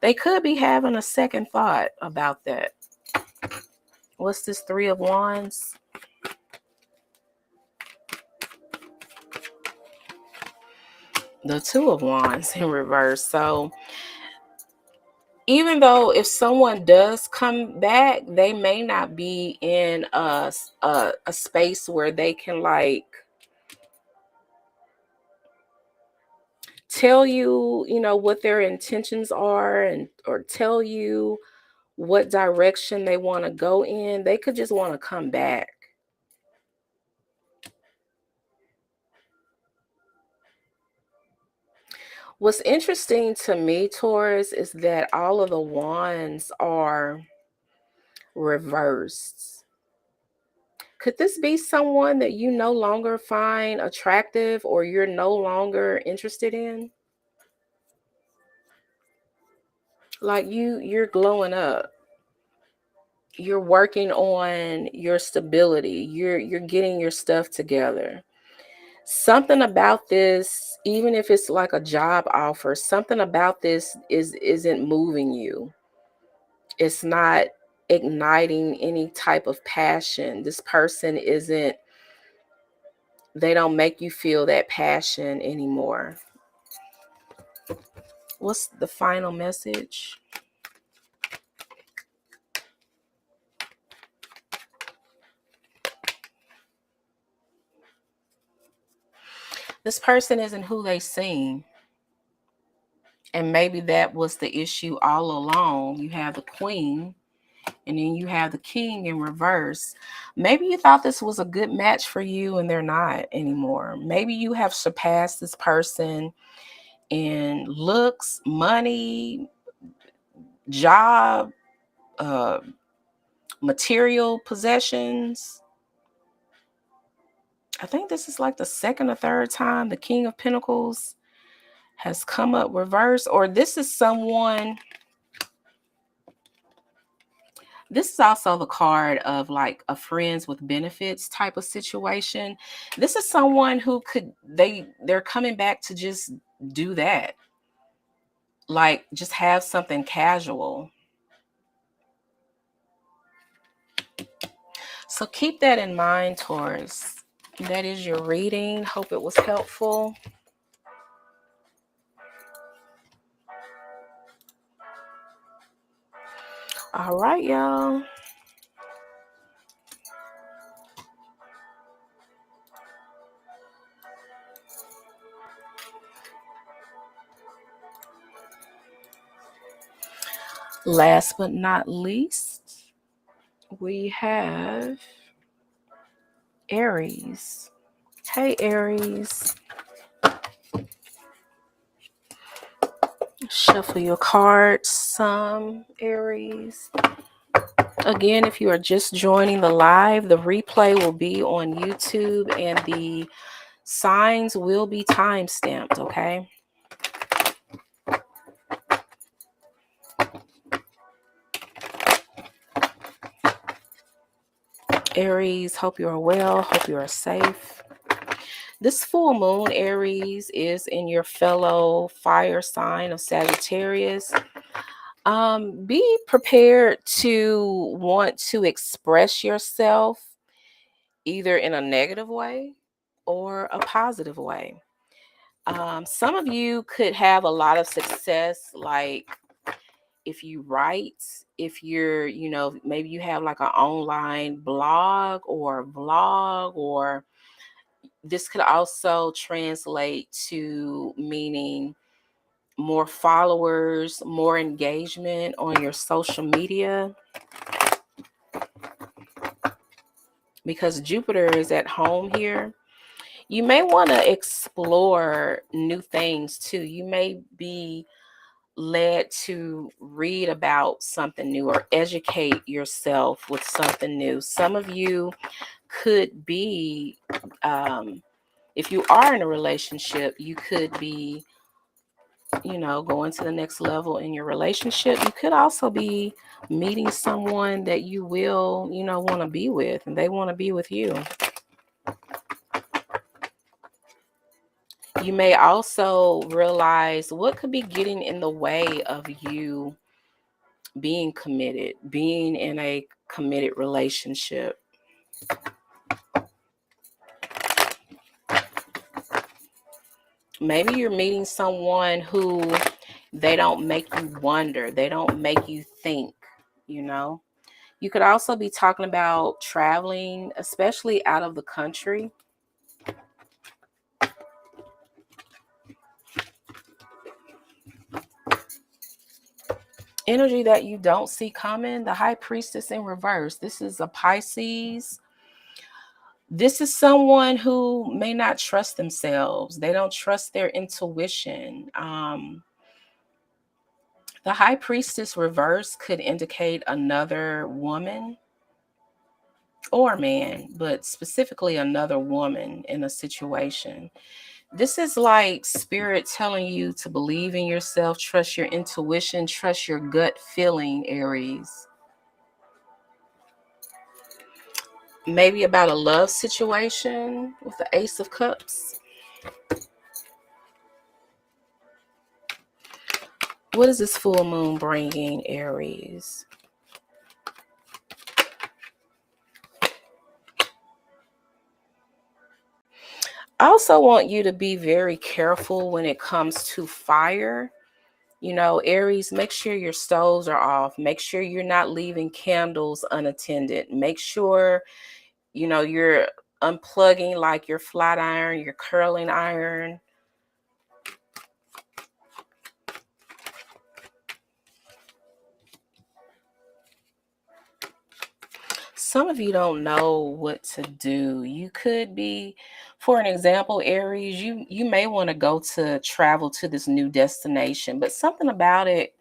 They could be having a second thought about that. What's this Three of Wands? The Two of Wands in reverse. So even though if someone does come back, they may not be in a space where they can like tell you, you know, what their intentions are and or tell you what direction they want to go in. They could just want to come back. What's interesting to me, Taurus, is that all of the wands are reversed. Could this be someone that you no longer find attractive or you're no longer interested in? Like you're glowing up. You're working on your stability. You're getting your stuff together. Something about this, even if it's like a job offer, something about this isn't moving you. It's not igniting any type of passion. This person isn't, they don't make you feel that passion anymore. What's the final message? This person isn't who they seem. And maybe that was the issue all along. You have the Queen and then you have the King in reverse. Maybe you thought this was a good match for you and they're not anymore. Maybe you have surpassed this person in looks, money, job, uh, material possessions. I think this is like the second or third time the King of Pentacles has come up reverse, or this is someone. This is also the card of like a friends with benefits type of situation. This is someone who could, they're coming back to just do that. Like just have something casual. So keep that in mind, Taurus. That is your reading. Hope it was helpful. All right, y'all. Last but not least, we have Aries. Hey, Aries. Shuffle your cards some, Aries. Again, if you are just joining the live, the replay will be on YouTube and the signs will be time stamped, okay? Aries, hope you are well, hope you are safe. This full moon, Aries, is in your fellow fire sign of Sagittarius. Be prepared to want to express yourself either in a negative way or a positive way. Some of you could have a lot of success, like if you write, if you're, maybe you have like an online blog or vlog, or this could also translate to meaning more followers, more engagement on your social media, because Jupiter is at home here. You may want to explore new things too. You may be led to read about something new or educate yourself with something new. Some of you could be, if you are in a relationship, you could be, going to the next level in your relationship. You could also be meeting someone that you will, want to be with, and they want to be with you. You may also realize what could be getting in the way of you being committed, being in a committed relationship. Maybe you're meeting someone who they don't make you wonder, they don't make you think, You could also be talking about traveling, especially out of the country. Energy that you don't see coming, the High Priestess in reverse. This is a Pisces. This is someone who may not trust themselves. They don't trust their intuition. The High Priestess reverse could indicate another woman or man, but specifically another woman in a situation. This is like spirit telling you to believe in yourself, trust your intuition, trust your gut feeling, Aries. Maybe about a love situation with the Ace of Cups. What is this full moon bringing, Aries? I also want you to be very careful when it comes to fire. Aries, make sure your stoves are off. Make sure you're not leaving candles unattended. Make sure, you're unplugging like your flat iron, your curling iron. Some of you don't know what to do. You could be, for an example, Aries, you may want to go to travel to this new destination, but something about it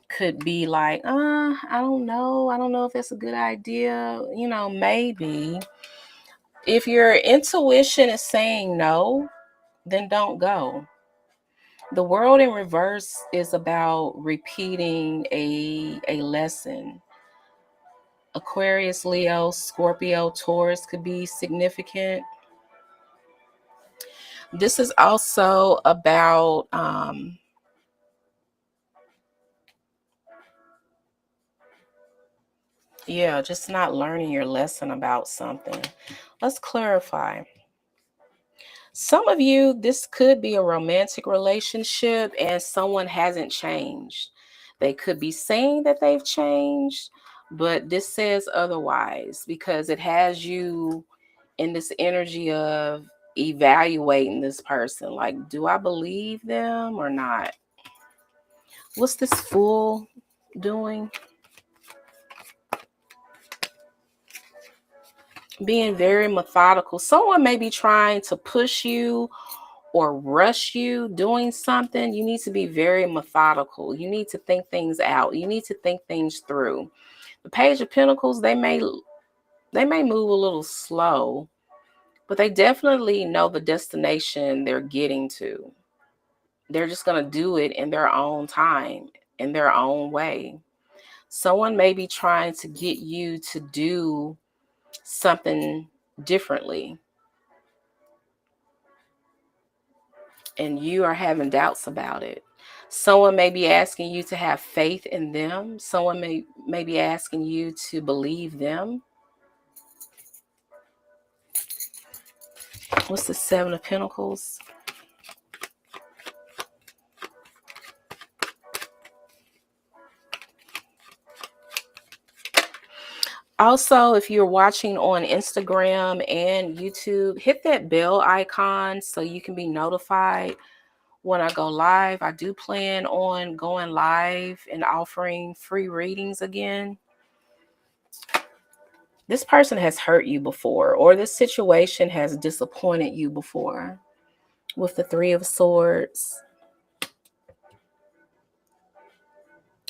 could be like, I don't know. I don't know if that's a good idea. Maybe. If your intuition is saying no, then don't go. The world in reverse is about repeating a lesson. Aquarius, Leo, Scorpio, Taurus could be significant. This is also about just not learning your lesson about something. Let's clarify. Some of you, this could be a romantic relationship and someone hasn't changed. They could be saying that they've changed, but this says otherwise because it has you in this energy of evaluating this person. Like, do I believe them or not? What's this fool doing? Being very methodical. Someone may be trying to push you or rush you doing something. You need to be very methodical. You need to think things out. You need to think things through. The Page of Pentacles, they may move a little slow, but they definitely know the destination they're getting to. They're just going to do it in their own time, in their own way. Someone may be trying to get you to do something differently, and you are having doubts about it. Someone may be asking you to have faith in them. Someone may be asking you to believe them. What's the Seven of Pentacles? Also, if you're watching on Instagram and YouTube, hit that bell icon so you can be notified when I go live. I do plan on going live and offering free readings again. This person has hurt you before, or this situation has disappointed you before. With the Three of Swords.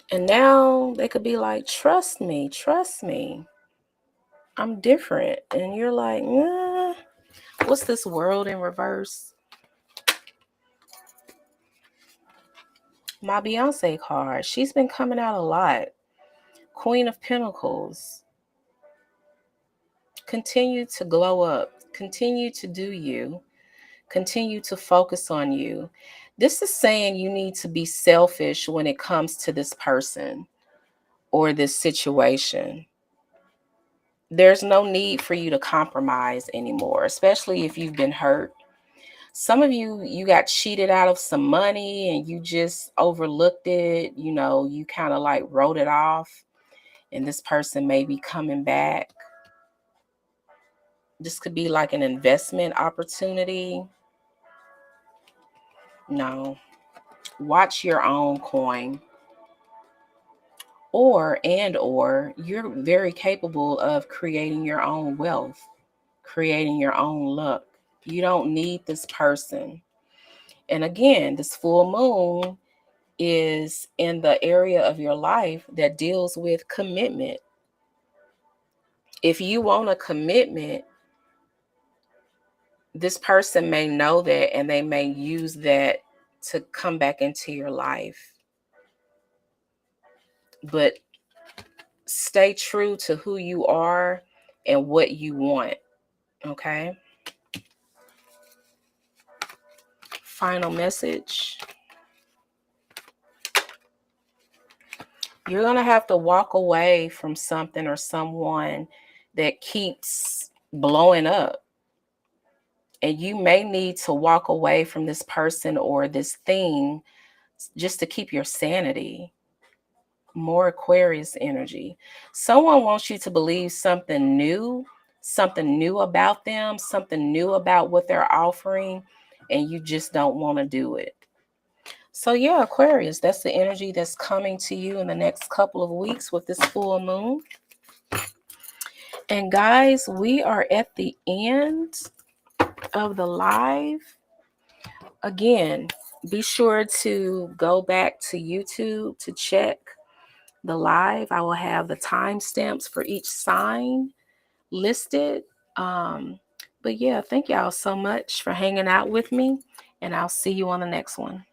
And now they could be like, trust me, I'm different. And you're like, nah. What's this World in reverse? My Beyonce card. She's been coming out a lot. Queen of Pentacles. Continue to glow up. Continue to do you. Continue to focus on you. This is saying you need to be selfish when it comes to this person or this situation. There's no need for you to compromise anymore, especially if you've been hurt. Some of you got cheated out of some money and you just overlooked it. You know, you kind of like wrote it off, and this person may be coming back. This could be like an investment opportunity. No. Watch your own coin. Or you're very capable of creating your own wealth, creating your own luck. You don't need this person. And again, this full moon is in the area of your life that deals with commitment. If you want a commitment, this person may know that, and they may use that to come back into your life. But stay true to who you are and what you want. Okay? Final message. You're going to have to walk away from something or someone that keeps blowing up. And you may need to walk away from this person or this thing just to keep your sanity. More Aquarius energy. Someone wants you to believe something new about them, something new about what they're offering, and you just don't want to do it. So yeah, Aquarius, that's the energy that's coming to you in the next couple of weeks with this full moon. And guys, we are at the end of the live. Again, be sure to go back to YouTube to check the live. I will have the timestamps for each sign listed. But yeah, thank y'all so much for hanging out with me, and I'll see you on the next one.